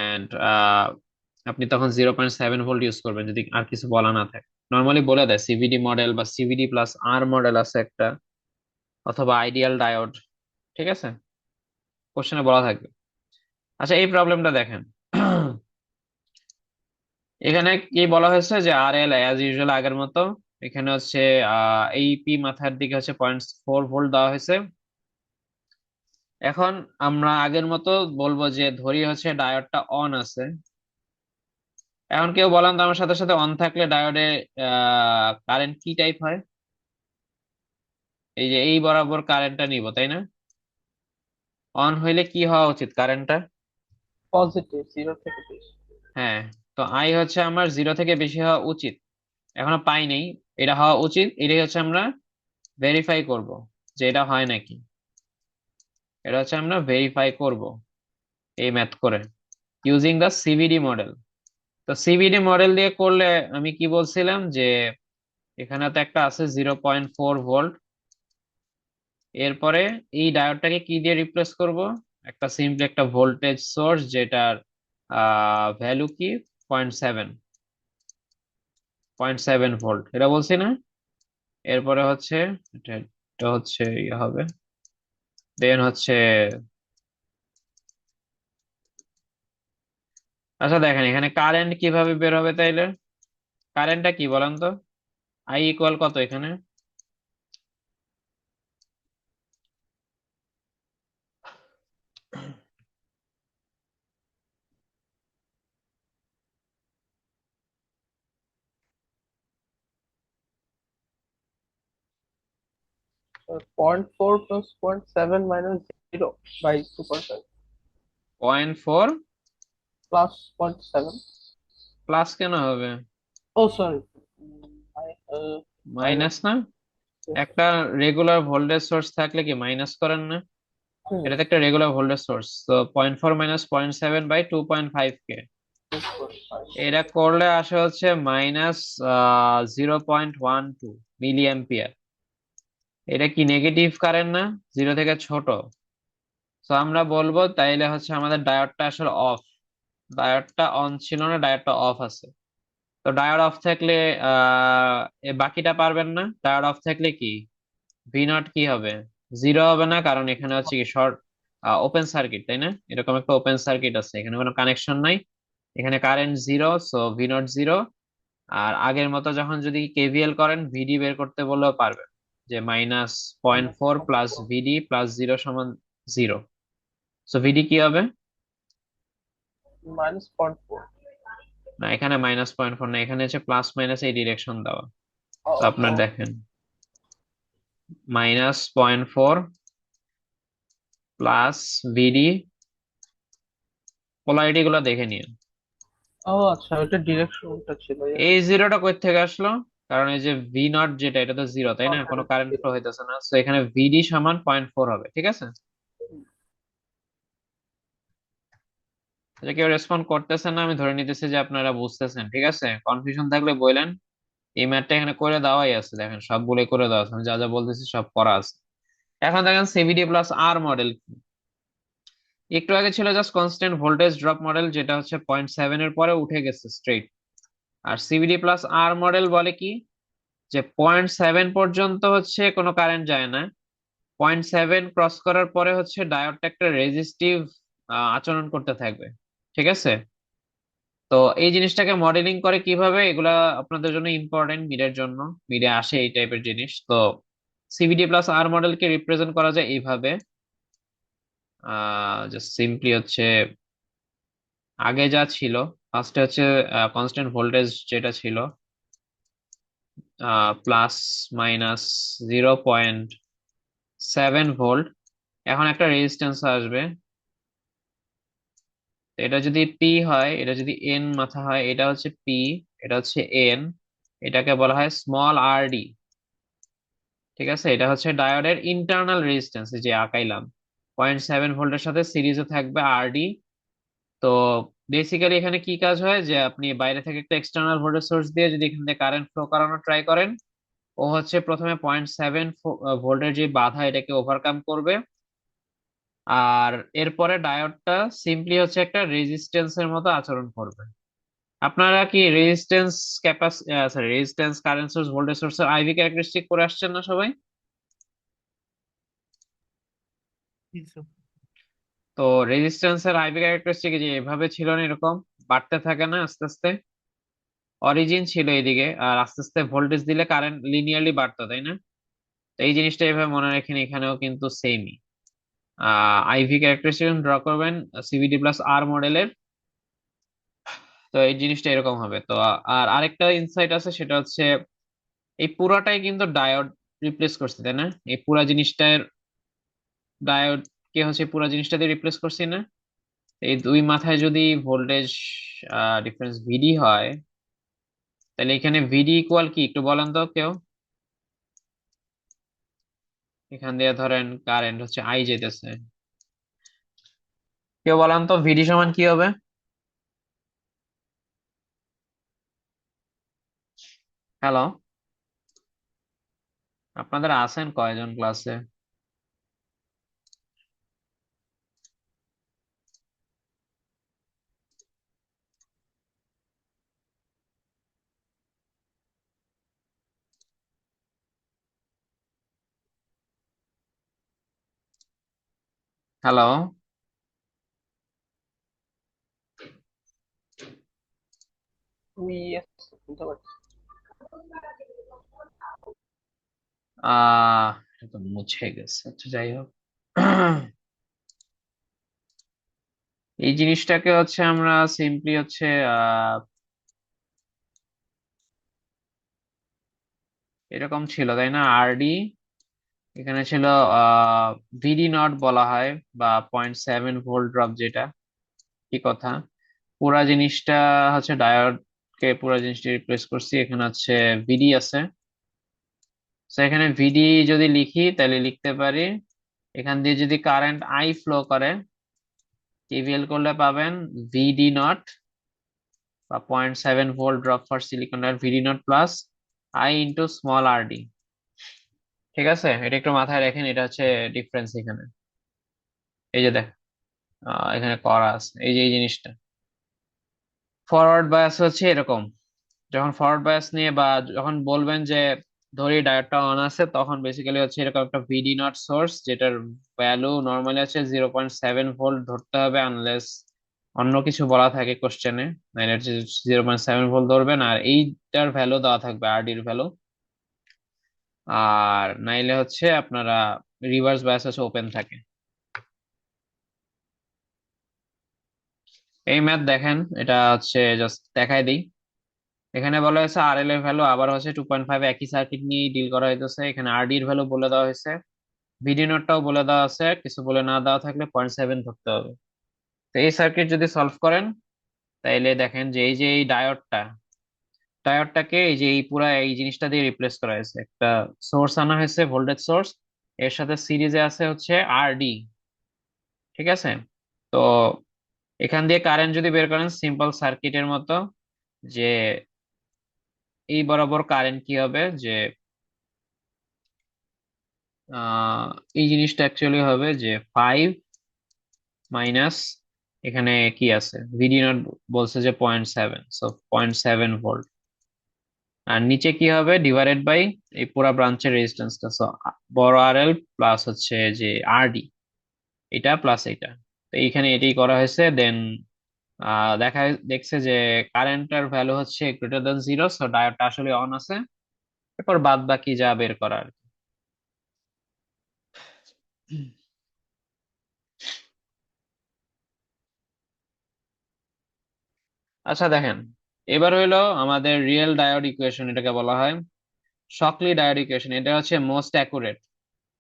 এন্ড আপনি তখন 0.7 ভোল্ট ইউজ করবেন, যদি আর কিছু বলা না থাকে। নর্মালি বলে দেয় সিভিডি মডেল বা সিভিডি প্লাস আর মডেল আছে একটা, অথবা আইডিয়াল ডায়োড, ঠিক আছে, কোশ্চেনে বলা থাকবে। আচ্ছা এই প্রবলেমটা দেখেন। এখানে কি বলা হয়েছে যে আর এল অ্যাজ ইউজুয়াল আগের মতো, এখানে হচ্ছে এই পি মাথার দিকে হচ্ছে 0.4 ভোল্ট দেওয়া হয়েছে। এখন আমরা আগের মতো বলবো যে ধরি হচ্ছে ডায়োডটা অন আছে। এখন কেউ বলেন তো আমার সাথে সাথে, অন থাকলে ডায়োডে কারেন্ট কি টাইপ হয়? এই যে এই বরাবর কারেন্টটা নিব, তাই না? অন হইলে কি হওয়া উচিত কারেন্টটা? পজিটিভ, 0 থেকে 20। হ্যাঁ, তো আই হচ্ছে আমার 0 থেকে বেশি হওয়া উচিত। এখনো পাই নেই, এটা হওয়া উচিত, এটাই হচ্ছে আমরা ভেরিফাই করব যে এটা হয় নাকি। এটা হচ্ছে আমরা ভেরিফাই করব এই ম্যাথ করে ইউজিং দা সিভিডি মডেল। তো সিভিডি মডেল দিয়ে করলে আমি কি বলছিলাম যে এখানে তো একটা আছে 0.4 ভোল্ট। এরপরে এই ডায়োডটাকে কি দিয়ে রিপ্লেস করব? একটা সিম্পলি একটা ভোল্টেজ সোর্স যেটার ভ্যালু কি 0.7, 0.7 ভোল্ট, এটা বলছি না? এরপরে হচ্ছে এটা এটা হচ্ছে ইয়ে হবে, দেন হচ্ছে, আচ্ছা দেখেন এখানে কারেন্ট কিভাবে বের হবে তাইলে। কারেন্টটা কি বলেন তো? আই ইকুয়াল কত এখানে? So 0.4 plus 0.7 minus 0 by 2%, 0.4 plus 0.7. Plus কেন হবে? Oh, sorry. Minus. মাইনাস না? Yes. একটা রেগুলার ভোল্টেজ সোর্স থাকলে কি মাইনাস করেন না? Hmm. এটা তো একটা রেগুলার ভোল্টেজ সোর্স, তো 0.4 - 0.7/2.5 কে এটা করলে আসে হচ্ছে মাইনাস 0.12 মিলি অ্যাম্পিয়ার। এটা কি নেগেটিভ কারেন্ট না? 0 থেকে ছোট। তো আমরা বলবো তাইলে হচ্ছে আমাদের ডায়োডটা আসলে অফ। ডায়োডটা অন ছিল না, ডায়োডটা অফ আছে। তো ডায়োড অফ থাকলে বাকিটা পারবেন না। ডায়োড অফ থাকলে কি ভি নট কি হবে? 0 হবে না, কারণ এখানে হচ্ছে কি শর্ট ওপেন সার্কিট, তাই না? এরকম একটা ওপেন সার্কিট আছে, এখানে কোনো কানেকশন নাই, এখানে কারেন্ট 0, সো ভি নট 0। আর আগের মতো যখন যদি কেভিএল করেন, ভিডি বের করতে বললেও পারবেন, যে -0.4 প্লাস ভিডি প্লাস 0 সমান 0। সো ভিডি কি হবে? Minus 0.4. না, এখানে -0.4 না, এখানে হচ্ছে প্লাস মাইনাস এই ডিরেকশন দেওয়া। তো Oh, আপনার oh. দেখেন -0.4 প্লাস ভিডি, পোলারিটি গুলো দেখে নিন। Oh, আচ্ছা ওটা ডিরেকশনটা ছিল, yes. এই জিরোটা কই থেকে আসলো? কারণ এই যে ভি নট যেটা, এটা তো 0, তাই Oh, না? কোনো minus কারেন্ট ফ্লো 0. হইতেছে না, তো এখানে ভিডি সমান 0.4 হবে, ঠিক আছে? আচ্ছা কেউ রেসপন্ড করতেছেন না, আমি ধরে নিতেছি যে আপনারা বুঝতেছেন, ঠিক আছে? কনফিউশন থাকলে বললেন। এই ম্যাথটা এখানে করে দেওয়াই আছে, দেখেন সবগুলোই করে দেওয়া আছে, আমি যা যা বলতেছি সব করা আছে। এখন দেখেন সিভিডি প্লাস আর মডেল। একটু আগে ছিল just constant voltage drop model, যেটা হচ্ছে 0.7 এর পরে উঠে গেছে স্ট্রেট। আর সিভিডি প্লাস আর মডেল বলে কি যে 0.7 পর্যন্ত হচ্ছে কোনো কারেন্ট যায় না, 0.7 ক্রস করার পরে হচ্ছে ডায়োডটা একটা রেজিস্টিভ আচরণ করতে থাকবে, ঠিক আছে? তো এই জিনিসটাকে মডেলিং করে কিভাবে, এগুলা আপনাদের জন্য ইম্পর্টেন্ট, মিডের জন্য। মিডে আসে এই টাইপের জিনিস। তো সিভিডি প্লাস আর মডেলকে রিপ্রেজেন্ট করা যায় এইভাবে, জাস্ট সিম্পলি হচ্ছে আগে যা ছিল, ফার্স্টে হচ্ছে কনস্ট্যান্ট ভোল্টেজ যেটা ছিল, প্লাস মাইনাস 0.7 ভোল্ট। এখন একটা রেজিস্ট্যান্স আসবে, এটা যদি পি হয়, এটা যদি এন মাথা হয়, এটা হচ্ছে পি, এটা হচ্ছে এন, এটাকে বলা হয় স্মল আর ডি। ঠিক আছে, এটা হচ্ছে ডায়োডের ইন্টারনাল রেজিস্ট্যান্স, যে আঁকাইলাম 0.7 ভোল্টের সাথে সিরিজে থাকবে আরডি। তো বেসিক্যালি এখানে কি কাজ হয়, যে আপনি বাইরে থেকে একটা এক্সটার্নাল ভোল্টেজ সোর্স দিয়ে যদি এখান থেকে কারেন্ট ফ্লো করানো ট্রাই করেন, ও হচ্ছে প্রথমে 0.7 ভোল্টের যে বাধা এটাকে ওভারকাম করবে। আর এরপরে ডায়োডটা সিম্পলি হচ্ছে একটা রেজিস্ট্যান্সের মতো আচরণ করবে। আপনারা কি resistance sorry resistance, current source, voltage সোর্সের আইভি ক্যারেক্টারিস্টিক করে আসছেন না সবাই? কিছু তো রেজিস্ট্যান্সের আইভি ক্যারেক্টারিস্টিক যে এভাবে ছিল না, এরকম বাড়তে থাকে না আস্তে আস্তে। অরিজিন ছিল এইদিকে, আর আস্তে আস্তে ভোল্টেজ দিলে কারেন্ট লিনিয়ারলি বাড়তো, তাই না? তো এই জিনিসটা এভাবে মনে রাখেন, এখানেও কিন্তু সেমই আইভি ক্যারেক্টারিস্টিক ড্র করবেন সিভিডি প্লাস আর মডেলের। তো এই জিনিসটা এরকম হবে। তো আর আরেকটা ইনসাইট আছে, সেটা হচ্ছে এই পুরাটাই কিন্তু ডায়োড রিপ্লেস করছে, তাই না? এই পুরা জিনিসটার ডায়োড কে হচ্ছে পুরা জিনিসটা দিয়ে রিপ্লেস করছি না? এই দুই মাথায় যদি ভোল্টেজ ডিফারেন্স ভিডি হয়, তাহলে এখানে ভিডি ইকুয়াল কি একটু বলেন তো কেউ? এখান দিয়ে ধরেন কারেন্ট হচ্ছে আই যেতেছে, কেউ বলেন তো ভিডি সমান কি হবে? হ্যালো, আপনাদের আছেন কয়জন ক্লাসে? হ্যালো, ইয়েস, বুঝতে পারছি। এটা তো মুছে গেছে, আচ্ছা যাই হোক। এই জিনিসটাকে হচ্ছে আমরা সিম্পলি হচ্ছে এরকম ছিল, তাই না? আরডি এখানে ছিল ভিডি নট বলা হয়, বা 0.7 ভোল্ট ড্রপ যেটা। কি কথা, পুরা জিনিসটা হচ্ছে ডায়োড কে পুরা জিনিসটা রিপ্লেস করছি, এখানে হচ্ছে ভিডি আছে। তো এখানে ভিডি যদি লিখি তাহলে লিখতে পারি, এখান দিয়ে যদি কারেন্ট আই ফ্লো করে, কেভিএল করলে পাবেন ভিডি নট বা 0.7 volt drop for silicon diode, VD not plus I into small RD. ঠিক আছে, এটা একটু মাথায় রাখেন, এটা হচ্ছে ডিফারেন্স এখানে। এই যে দেখ, এখানে করা আছে এই যে এই জিনিসটা। ফরওয়ার্ড বায়াস হচ্ছে এরকম, যখন ফরওয়ার্ড বায়াস নিয়ে বা যখন বলবেন যে ধরি ডায়োডটা অন আছে, তখন বেসিক্যালি হচ্ছে এরকম একটা ভিডি নট সোর্স, যেটার ভ্যালু নর্মালি আছে 0.7 ভোল্ট ধরতে হবে, আনলেস অন্য কিছু বলা থাকে কোশ্চেনে, নাইলে হচ্ছে 0.7 ভোল্ট ধরবেন, আর এইটার ভ্যালু দেওয়া থাকবে আরডির ভ্যালু। আর নাইলে হচ্ছে আপনারা রিভার্স বায়াস হচ্ছে ওপেন থাকে। এই ম্যাথ দেখেন, এটা হচ্ছে জাস্ট দেখাই দিই। এখানে বলা হয়েছে আর এল এর ভ্যালু আবার হচ্ছে 2.5, একই সার্কিট নিয়ে ডিল করা হইতেছে। এখানে আরডি এর ভ্যালু বলে দেওয়া হয়েছে, ভিডি নোটটাও বলে দেওয়া আছে, কিছু বলে না দেওয়া থাকলে 0.7 ধরতে হবে। তো এই সার্কিট যদি সলভ করেন, তাইলে দেখেন যে এই যে এই ডায়োডটাকে এই যে এই পুরা এই জিনিসটা দিয়ে রিপ্লেস করা হয়েছে, একটা সোর্স আনা হয়েছে ভোল্টেজ সোর্স, এর সাথে সিরিজে আছে হচ্ছে আরডি। ঠিক আছে, তো এখান দিয়ে কারেন্ট যদি বের করেন সিম্পল সার্কিটের মতো, যে এই বরাবর কারেন্ট কি হবে, যে আহ এই জিনিসটা অ্যাকচুয়ালি হবে যে 5 মাইনাস, এখানে কি আছে ভিডি নট বলছে যে 0.7, সো 0.7 ভোল্ট। আর নিচে কি হবে, ডিভাইডেড বাই এই পুরা ব্রাঞ্চের রেজিস্ট্যান্সটা, সো বড় আর এল প্লাস হচ্ছে যে আরডি, এটা প্লাস এটা। তো এইখানে এটাই করা হয়েছে। দেন দেখছে যে কারেন্টের ভ্যালু হচ্ছে গ্রেটার দেন 0, সো ডায়োডটা আসলে অন আছে। এরপর বাদ বাকি যা বের করার। আচ্ছা দেখেন, এবার হইলো আমাদের রিয়েল ডায়োড ইকুয়েশন, এটাকে বলা হয় শকলি ডায়োড ইকুয়েশন। এটা হচ্ছে মোস্ট অ্যাকুরেট।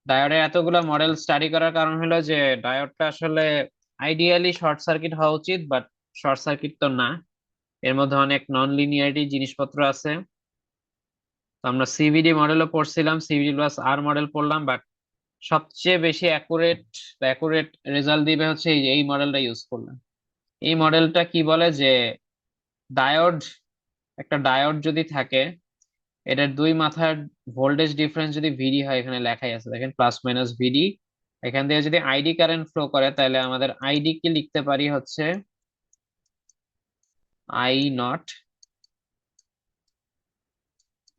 ডায়োডের এতগুলো মডেল স্টাডি করার কারণ হলো যে ডায়োডটা আসলে আইডিয়ালি শর্ট সার্কিট হওয়া উচিত, বাট শর্ট সার্কিট তো না। এর মধ্যে অনেক নন লিনিয়ারিটি জিনিসপত্র আছে। তো আমরা সিভিডি মডেলও পড়ছিলাম, সিভিডি প্লাস আর মডেল পড়লাম, বাট সবচেয়ে বেশি অ্যাকুরেট রেজাল্ট দিবে হচ্ছে এই মডেলটা ইউজ করলাম। এই মডেলটা কি বলে যে ডায়োড, একটা ডায়োড যদি থাকে, এটার দুই মাথার ভোল্টেজ ডিফারেন্স যদি ভিডি হয়, এখানে লেখাই আছে দেখেন প্লাস মাইনাস ভিডি, এখান থেকে যদি আইডি কারেন্ট ফ্লো করে, তাহলে আমাদের আইডি কে লিখতে পারি হচ্ছে আই নট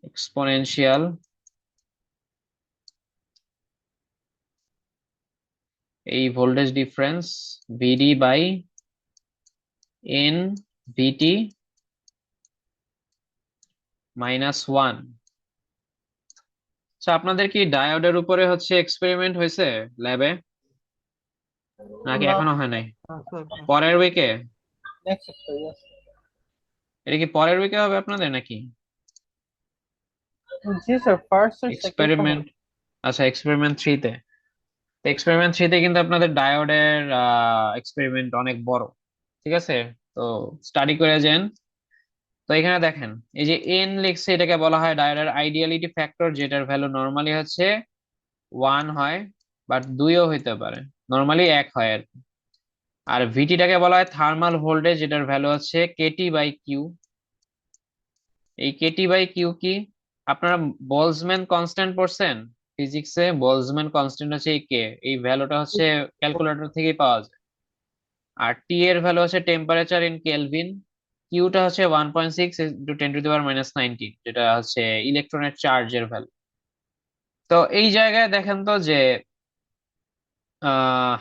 এক্সপোনেনশিয়াল এই voltage difference VD by N VT -1। আচ্ছা, আপনাদের কি ডায়োডের উপরে হচ্ছে এক্সপেরিমেন্ট হয়েছে ল্যাবে, নাকি না এখনো হয় নাই? স্যার, পরের উইকে? নেক্সট সপ্তাহে yes. এটা কি পরের উইকে হবে আপনাদের নাকি জি স্যার, ফার্স্ট আর সেকেন্ড এক্সপেরিমেন্ট? আচ্ছা, এক্সপেরিমেন্ট 3-তে। এক্সপেরিমেন্ট 3-তে কিন্তু আপনাদের ডায়োডের এক্সপেরিমেন্ট অনেক বড়, ঠিক আছে? তো স্টাডি করে যান। তো এখানে দেখেন, এই যে এন লিখছে, এটাকে বলা হয় ডায়োডের আইডিয়ালিটি ফ্যাক্টর, যেটার ভ্যালু নর্মালি হচ্ছে 1 হয়, বাট 2ও হইতে পারে, নর্মালি 1 হয় আর কি। আর ভিটিটাকে বলা হয় থার্মাল ভোল্টেজ, যেটার ভ্যালু হচ্ছে কেটি বাই কিউ। এই কেটি বাই কিউ কি, আপনারা বলজম্যান কনস্ট্যান্ট পড়ছেন ফিজিক্সে? বলজম্যান কনস্ট্যান্ট হচ্ছে এই কে, এই ভ্যালুটা হচ্ছে ক্যালকুলেটর থেকেই পাওয়া যায়। আর টি এর ভ্যালু হচ্ছে টেম্পারেচার ইন কেলভিন। কিউটা হচ্ছে 1.6 ইন্টু 10⁻⁹, যেটা হচ্ছে ইলেকট্রনের চার্জের ভ্যালু। তো এই জায়গায় দেখেন তো যে আহ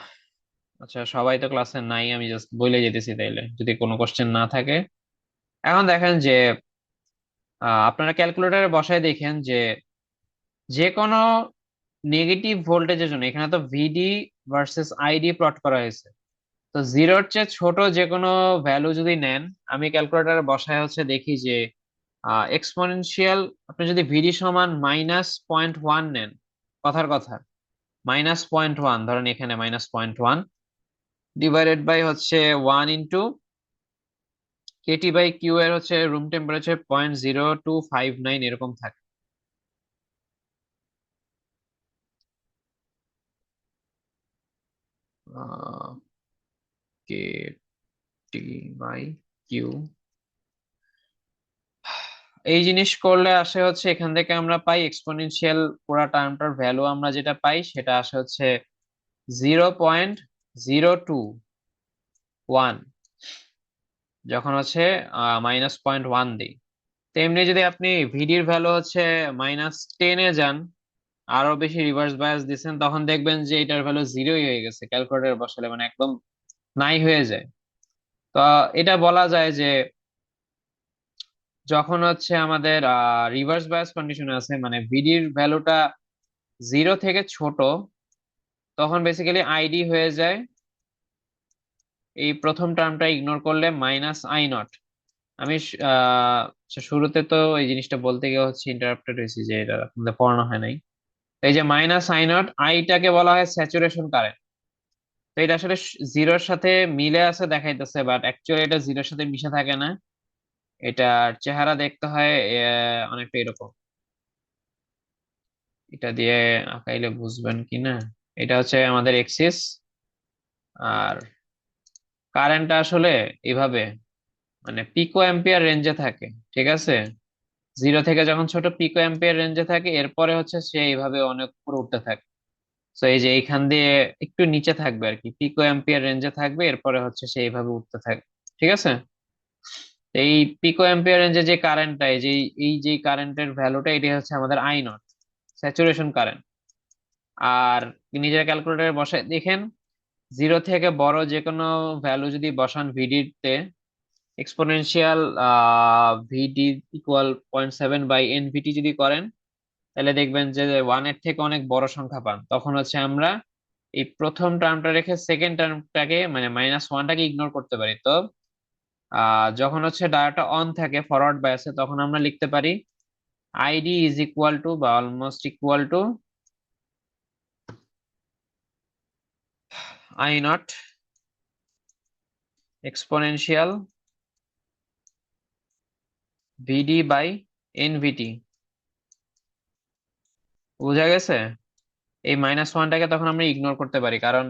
আচ্ছা, সবাই তো ক্লাসে নাই, আমি জাস্ট বলে যেতেছি তাইলে যদি কোনো কোশ্চেন না থাকে। এখন দেখেন যে আপনারা ক্যালকুলেটরে বসায় দেখেন যে যে কোনো নেগেটিভ ভোল্টেজের জন্য, এখানে তো ভিডি ভার্সেস আইডি প্লট করা হয়েছে, তো জিরোর চেয়ে ছোট যে কোনো ভ্যালু যদি নেন, আমি ক্যালকুলেটরে বসায় হচ্ছে দেখি যে এক্সপোনেনশিয়াল, আপনি যদি ভিডি সমান -0.1 নেন, কথার কথা -0.1 ধরেন, এখানে -0.1 ডিভাইডেড বাই হচ্ছে 1 ইন্টু কেটি বাই কিউ এর হচ্ছে রুম টেম্পারেচার 0.0259 এরকম থাকে। কেটি বাই কিউ, এই জিনিস করলে আসে হচ্ছে, এখান থেকে আমরা পাই এক্সপোনেনশিয়াল পুরা টার্মটার ভ্যালু, আমরা যেটা পাই সেটা আসে হচ্ছে 0.021, যখন হচ্ছে -0.1 দিই। তেমনি যদি আপনি ভিডির ভ্যালু হচ্ছে -10-এ যান, আরো বেশি রিভার্স বায়াস দিচ্ছেন, তখন দেখবেন যে এটার ভ্যালু জিরোই হয়ে গেছে ক্যালকুলেটর বসালে, মানে একদম নাই হয়ে যায়। তো এটা বলা যায় যে যখন হচ্ছে আমাদের রিভার্স বায়াস কন্ডিশন আছে, মানে ভিডির ভ্যালুটা 0 থেকে ছোট, তখন বেসিক্যালি আইডি হয়ে যায়, এই প্রথম টার্মটা ইগনোর করলে -I0। আমি শুরুতে তো এই জিনিসটা বলতে গিয়ে হচ্ছে ইন্টারাপ্টেড হয়েছি, যে এটা আপনাদের পড়ানো হয় নাই। এই যে -I0, আইটাকে বলা হয় স্যাচুরেশন কারেন্ট। তো এটা আসলে জিরোর সাথে মিলে আছে দেখাইতেছে, বাট অ্যাকচুয়ালি এটা জিরোর সাথে মিশে থাকে না, এটার চেহারা দেখতে হয় অনেকটা এরকম। এটা দিয়ে আঁকাইলে বুঝবেন কিনা, এটা হচ্ছে আমাদের এক্সিস, আর কারেন্টটা আসলে এভাবে মানে পিকো অ্যাম্পিয়ার রেঞ্জে থাকে, ঠিক আছে? 0 থেকে যখন ছোট পিকো অ্যাম্পিয়ার রেঞ্জে থাকে, এরপরে হচ্ছে সে এইভাবে অনেক উপরে উঠতে থাকে। তো এই যে এইখান দিয়ে একটু নিচে থাকবে আর কি, পিকো অ্যাম্পিয়ার রেঞ্জে থাকবে, এরপরে হচ্ছে সে এইভাবে উঠতে থাকবে, ঠিক আছে? এই পিকো অ্যাম্পিয়ার রেঞ্জে যে কারেন্টটা, এই যে কারেন্টের ভ্যালুটা, এটি হচ্ছে আমাদের I0, স্যাচুরেশন কারেন্ট। আর নিজের ক্যালকুলেটরে বসায় দেখেন, 0 থেকে বড় যে কোনো ভ্যালু যদি বসান ভিডিতে, এক্সপোনেনশিয়াল ভিডি ইকুয়াল 0.7/nVt যদি করেন, তাহলে দেখবেন যে 1-এর থেকে অনেক বড় সংখ্যা পান। তখন হচ্ছে আমরা এই প্রথম টার্মটা রেখে সেকেন্ড টার্মটাকে, মানে -1টাকে ইগনোর করতে পারি। তো যখন হচ্ছে ডায়োডটা অন থাকে ফরওয়ার্ড বায়াসে, তখন আমরা লিখতে পারি আইডি ইজ ইকুয়াল টু বা almost equal to I0 exponential VD by NVT. বোঝা গেছে? এই -1টাকে তখন আমরা ইগনোর করতে পারি, কারণ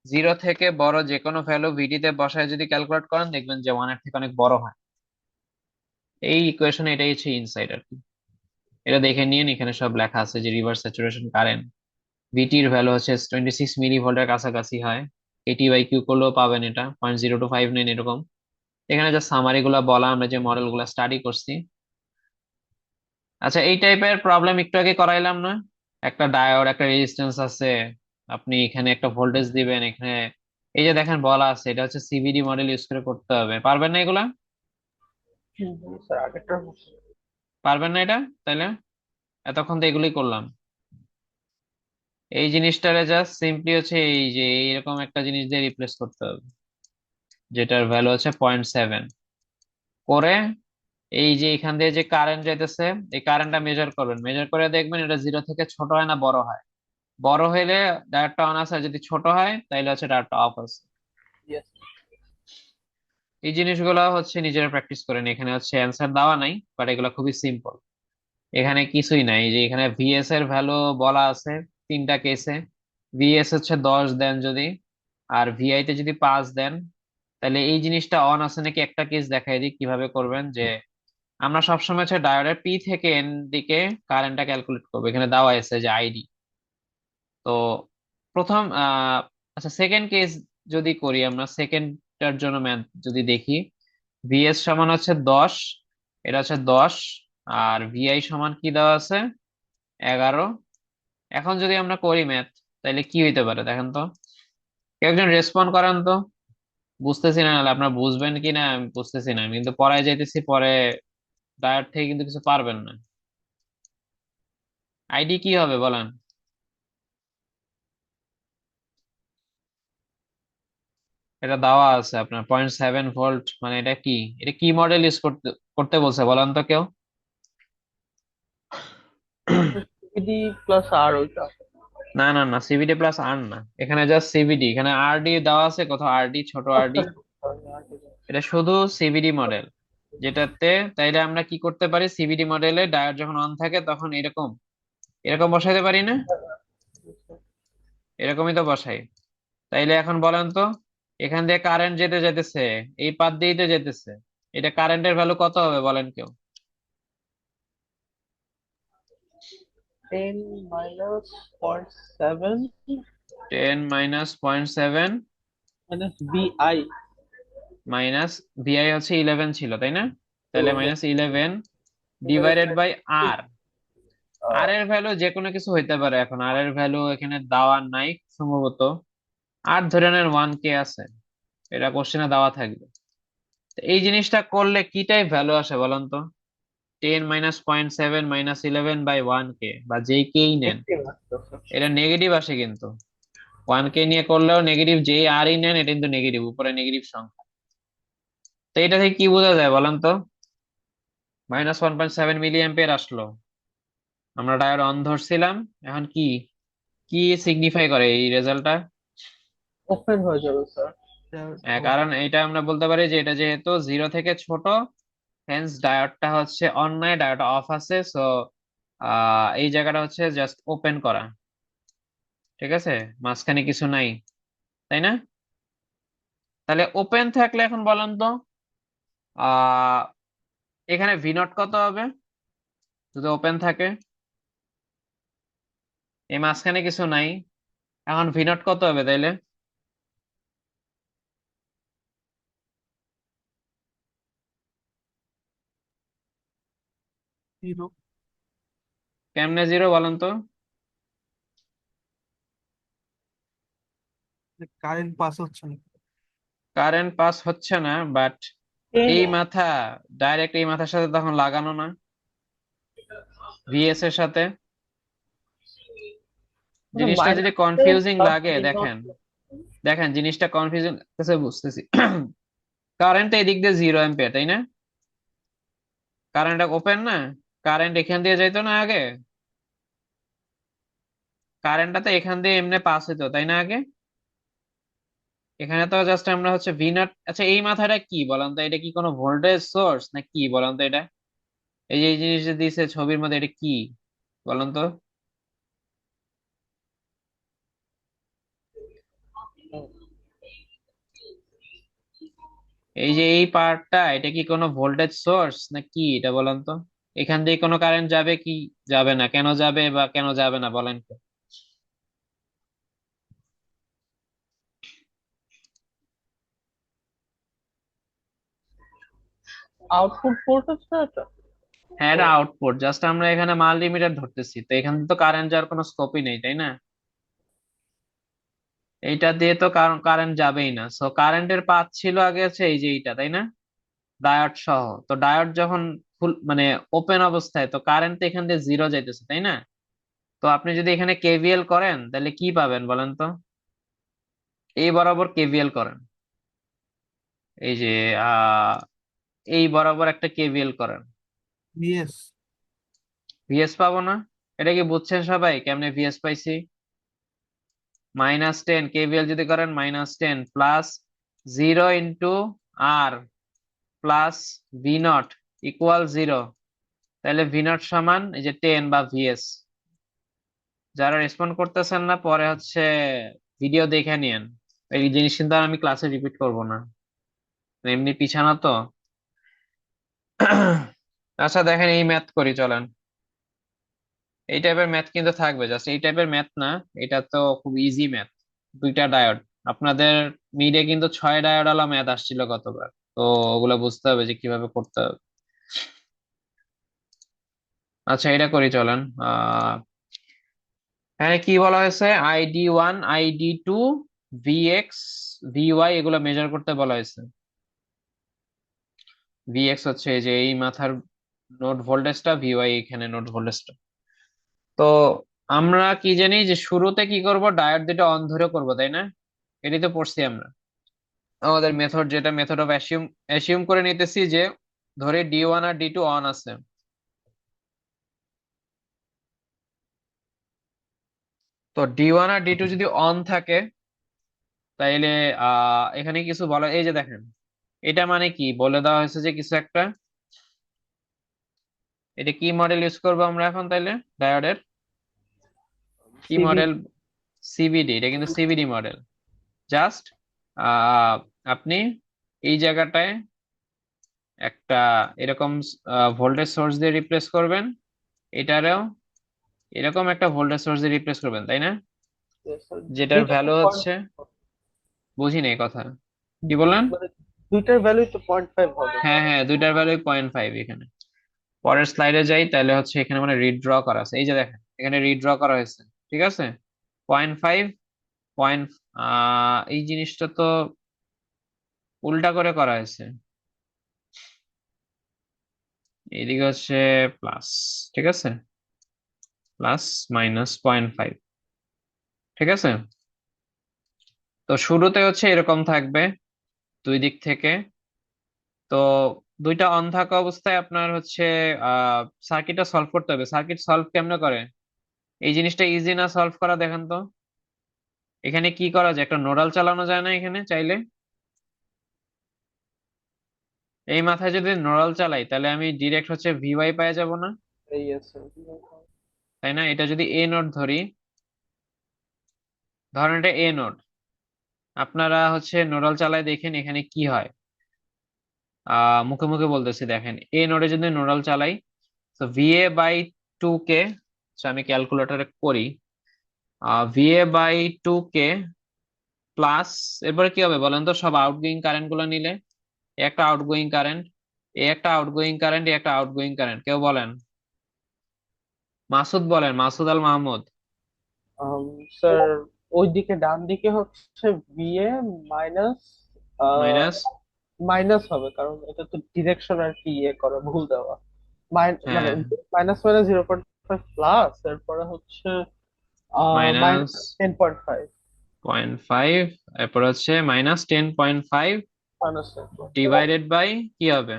0 থেকে বড় যে কোনো ভ্যালু ভিডি তে বসায় যদি ক্যালকুলেট করেন দেখবেন যে 1 এর থেকে অনেক বড় হয়। এই ইকুয়েশন এটাই হচ্ছে ইনসাইড আর কি। এটা দেখে নিন, এখানে সব লেখা আছে যে রিভার্স স্যাচুরেশন কারেন্ট ভিটির ভ্যালু হচ্ছে 26 মিলি ভোল্টের কাছাকাছি হয়। এটি বাই কিউ করলেও পাবেন, এটা 0.0259 এরকম। এখানে যে সামারি গুলা বলা, আমরা যে মডেল গুলা স্টাডি করছি। আচ্ছা, এই টাইপের প্রবলেম একটু আগে করাইলাম না? একটা ডায়োড, একটা রেজিস্ট্যান্স আছে, আপনি এখানে একটা ভোল্টেজ দিবেন, এখানে এই যে দেখেন বলা আছে এটা হচ্ছে সিভিডি মডেল ইউজ করে করতে হবে। পারবেন না এগুলা? স্যার আগেরটা পারবেন না এটা? তাইলে এতক্ষণ তো এগুলোই করলাম। এই জিনিসটারে জাস্ট সিম্পলি হচ্ছে এই যে এইরকম একটা জিনিস দিয়ে রিপ্লেস করতে হবে, যেটার ভ্যালু হচ্ছে 0.7 করে। এই যে এখান দিয়ে যে কারেন্ট যাইতেছে, এই কারেন্টটা মেজার করবেন, মেজার করে দেখবেন এটা 0 থেকে ছোট হয় না বড় হয়। বড় হইলে ডায়োডটা অন আছে, আর যদি ছোট হয় তাহলে হচ্ছে ডায়োডটা অফ আছে। ইয়েস। এই জিনিসগুলো হচ্ছে নিজেরা প্র্যাকটিস করেন। এখানে হচ্ছে অ্যান্সার দেওয়া নাই, বাট এগুলো খুবই সিম্পল। এখানে কিছুই নাই, যে এখানে ভিএস এর ভ্যালু বলা আছে তিনটা কেসে। ভিএস হচ্ছে 10 দেন যদি, আর ভিআই তে যদি 5 দেন, তাহলে এই জিনিসটা অন আছে নাকি একটা কেস দেখাই দিই কিভাবে করবেন। যে আমরা সবসময় হচ্ছে ডায়োডের পি থেকে এন দিকে কারেন্টটা ক্যালকুলেট করবো, এখানে দেওয়া আছে যে আইডি। তো প্রথম আচ্ছা, সেকেন্ড কেস যদি করি, আমরা সেকেন্ডটার জন্য ম্যাথ যদি দেখি, ভিএস সমান হচ্ছে 10, এটা হচ্ছে 10, আর ভিআই সমান কি দেওয়া আছে 11। এখন যদি আমরা করি ম্যাথ, তাহলে কি হইতে পারে দেখেন তো, কেউ একজন রেসপন্ড করেন তো। বুঝতেছি না, নাহলে আপনারা বুঝবেন কি না আমি বুঝতেছি না, আমি কিন্তু পড়ায় যাইতেছি, পরে ডায়েট থেকে কিন্তু কিছু পারবেন না। আইডি কি হবে বলেন? এটা দেওয়া আছে আপনার 0.7 ভোল্ট, মানে এটা কি, এটা কি মডেল ইউজ করতে করতে বলছে বলেন তো কেউ? সিভিডি প্লাস আর ওইটা। না না না, সিভিডি প্লাস আর না, এখানে জাস্ট সিভিডি, এখানে আরডি দেওয়া আছে কোথাও, আরডি ছোট আরডি। আচ্ছা, sorry, এটা শুধু সিভিডি মডেল যেটাতে। তাইলে আমরা কি করতে পারি, সিভিডি মডেলে ডায়োড যখন অন থাকে তখন এরকম এরকম বসাইতে পারি না? এরকমই তো বসাই। তাইলে এখন বলেন তো, এখান দিয়ে কারেন্ট যেতে যেতেছে, এই পাত দিয়েই তো যেতেছে, এটা কারেন্টের ভ্যালু কত হবে বলেন কেউ? 10 minus 0.7 10 - 0.7 minus BI minus Vi হচ্ছে 11 ছিল তাই না? তাহলে 11 -11 divided ডিভাইডেড by বাই 2. আর। আর এর ভ্যালু যে কোনো কিছু হইতে পারে, এখন আর এর ভ্যালু এখানে দেওয়া নাই সম্ভবত। আর ধরে নেন 1K আছে, এটা কোশ্চেনে দেওয়া থাকবে। তো এই জিনিসটা করলে কি টাইপ ভ্যালু আসে বলেন তো? 10 - 0.7 - 11/1K, বা যেই কেই নেন, দেখতে পাচ্ছ। এটা নেগেটিভ আসে কিন্তু। 1K নিয়ে করলেও নেগেটিভ, যেই আর ই নেন এটা কিন্তু নেগেটিভ, উপরে নেগেটিভ সংখ্যা। তো এটা থেকে কি বোঝা যায় বলেন তো? -1.7 মিলি অ্যাম্পিয়ার আসলো, আমরা ডায়োড অন ধরছিলাম। এখন কি কি সিগনিফাই করে এই রেজাল্টটা? ওপেন হয়ে যাবে স্যার। কারণ এটা আমরা বলতে পারি যে এটা যেহেতু 0 থেকে ছোট, হেন্স ডায়োডটা হচ্ছে অন নাই, ডায়োড অফ আছে। সো এই জায়গাটা হচ্ছে জাস্ট ওপেন করা, ঠিক আছে, মাঝখানে কিছু নাই, তাই না? তাহলে ওপেন থাকলে এখন বলেন তো, আহ এখানে ভি নট কত হবে যদি ওপেন থাকে? এই মাঝখানে কিছু নাই, এখন ভি নট কত হবে তাইলে? জিরো। কেমনে জিরো বলেন তো? কারেন্ট পাস হচ্ছে না। কারেন্ট পাস হচ্ছে না, বাট 10 এই মাথা ডাইরেক্ট এই মাথার সাথে তখন লাগানো না, ভিএস এর সাথে। জিনিসটা যদি মাইনাস কনফিউজিং প্লাস লাগে, ভি নট। দেখেন দেখেন জিনিসটা কনফিউজিং কাছে বুঝতেছি। কারেন্ট এদিক দিয়ে 0 অ্যাম্পিয়ার তাই না? কারেন্ট ওপেন না, কারেন্ট এখান দিয়ে যাইতো না আগে, কারেন্টটা তো এখান দিয়ে এমনি পাস হইতো তাই না আগে? এখানে তো জাস্ট আমরা হচ্ছে ভি নট। আচ্ছা, এই মাথাটা কি বলেন তো, এটা কি কোনো ভোল্টেজ সোর্স না কি বলেন তো এটা? এই যে এই জিনিসটা দিছে ছবির মধ্যে, এটা কি বলেন তো? এই যে এই পার্টটা, এটা কি কোনো ভোল্টেজ সোর্স না কি এটা বলেন তো? এখান দিয়ে কোনো কারেন্ট যাবে কি যাবে না, কেন যাবে বা কেন যাবে না বলেন তো? আউটপুট ভোল্টেজ না এটা? হ্যাঁ, ও এটা আউটপুট, জাস্ট আমরা এখানে মাল্টিমিটার ধরতেছি, তো এখান থেকে তো কারেন্ট যাওয়ার কোনো স্কোপই নেই, তাই না? এইটা দিয়ে তো কারেন্ট যাবেই না। সো কারেন্টের পাথ ছিল আগে হচ্ছে এই যে এইটা, তাই না? ডায়োড সহ। তো ডায়োড যখন ফুল মানে ওপেন অবস্থায়, তো কারেন্ট তো এখান দিয়ে জিরো যাইতেছে, তাই না? তো আপনি যদি এখানে কেভিএল করেন তাহলে কি পাবেন বলেন তো? এই বরাবর কেভিএল করেন, এই যে আহ এই বরাবর একটা কেভিএল করেন, বিএস। ভিএস পাবো না? এটা কি বুঝছেন সবাই কেমনে ভিএস পাইছি? -10 কেভিএল যদি করেন, -10 plus 0 × R plus V not equal 0, তাহলে ভি নট সমান এই যে 10 বা ভিএস। যারা রেসপন্ড করতেছেন না পরে হচ্ছে ভিডিও দেখে নিয়েন, এই জিনিস কিন্তু আর আমি ক্লাসে রিপিট করব না, এমনি পিছানো তো। আচ্ছা দেখেন, এই ম্যাথ করি চলেন। এই টাইপের ম্যাথ কিন্তু থাকবে, জাস্ট এই টাইপের ম্যাথ না, এটা তো খুব ইজি ম্যাথ। দুইটা ডায়োড, আপনাদের মিডে কিন্তু 6 ডায়োড আলা ম্যাথ আসছিল গতবার, তো ওগুলো বুঝতে হবে যে কিভাবে করতে হবে। আচ্ছা এটা করি চলেন। হ্যাঁ, কি বলা হয়েছে? ID1 ID2 ভিএক্স ভিওয়াই এগুলো মেজার করতে বলা হয়েছে। ভিএক্স হচ্ছে এই যে এই মাথার নোড ভোল্টেজটা, ভিওয়াই এখানে নোড ভোল্টেজটা। তো আমরা কি জানি যে শুরুতে কি করব, ডায়োড দুটো অন ধরে করব, তাই না? এটাই তো পড়ছি আমরা আমাদের মেথড, যেটা মেথড অফ অ্যাসিউম অ্যাসিউম করে নিতেছি যে ধরে D1 আর D2 অন আছে। তো D1 আর D2 যদি অন থাকে তাইলে এখানে কিছু বলা, এই যে দেখেন, এটা মানে কি বলে দেওয়া হয়েছে যে কিছু একটা, এটা কি মডেল ইউজ করবো আমরা এখন তাইলে ডায়োডের? কি সিবি। মডেল? সিবিডি, এটা কিন্তু সিবিডি মডেল। জাস্ট আহ আপনি এই জায়গাটায় একটা এরকম ভোল্টেজ সোর্স দিয়ে রিপ্লেস করবেন, এটারেও এরকম একটা ভোল্টেজ সোর্স দিয়ে রিপ্লেস করবেন, তাই না? যেটার দুইটা তো ভ্যালু পয়েন্ট, হচ্ছে, বুঝিনি এই কথা, কি বললেন? মানে দুইটার ভ্যালুই তো 0.5 হবে হ্যাঁ কারণ হ্যাঁ, দুইটার ভ্যালু 0.5 এখানে। পরের স্লাইডে যাই, তাহলে হচ্ছে এখানে মানে রিড্র করা আছে, এই যে দেখেন এখানে রিড্র করা হয়েছে, ঠিক আছে? 0.5 পয়েন্ট, এই জিনিসটা তো উল্টা করে করা হয়েছে, এইদিকে হচ্ছে প্লাস, ঠিক আছে? প্লাস -0.5, ঠিক আছে? তো শুরুতে হচ্ছে এরকম থাকবে দুই দিক থেকে। তো দুইটা অন থাকা অবস্থায় আপনার হচ্ছে সার্কিটটা সলভ করতে হবে। সার্কিট সলভ কেমনে করে? এই জিনিসটা ইজি না সলভ করা, দেখেন তো। এখানে কি করা যায়, একটা নোডাল চালানো যায় না এখানে চাইলে? এই মাথায় যদি নোডাল চালাই তাহলে আমি ডিরেক্ট হচ্ছে ভিওয়াই পেয়ে যাব না? এই আছে। তাই না? এটা যদি এ নোড ধরি, ধরেন এটা এ নোড, আপনারা হচ্ছে নোডাল চালায় দেখেন এখানে কি হয়। মুখে মুখে বলতেছি, দেখেন এ নোডে যদি নোডাল চালাই, তো VA/2K, আমি ক্যালকুলেটরে করি, VA/2K প্লাস, এরপরে কি হবে বলেন তো সব আউটগোয়িং কারেন্ট গুলো নিলে? এ একটা আউটগোয়িং কারেন্ট, এ একটা আউটগোয়িং কারেন্ট, এ একটা আউটগোয়িং কারেন্ট, কেউ বলেন? মাসুদ বলেন, মাসুদ আল মাহমুদ। স্যার, ওইদিকে ডান দিকে হচ্ছে বিএ মাইনাস মাইনাস, মাইনাস হবে কারণ এটা তো ডিরেকশন আর কি ইয়ে করা ভুল দেওয়া। মানে হ্যাঁ, মাইনাস মানে 0.5 প্লাস এরপরে হচ্ছে মাইনাস মাইনাস 10.5 0.5, এরপর হচ্ছে -10.5 মাইনাস ডিভাইডেড বাই কি হবে?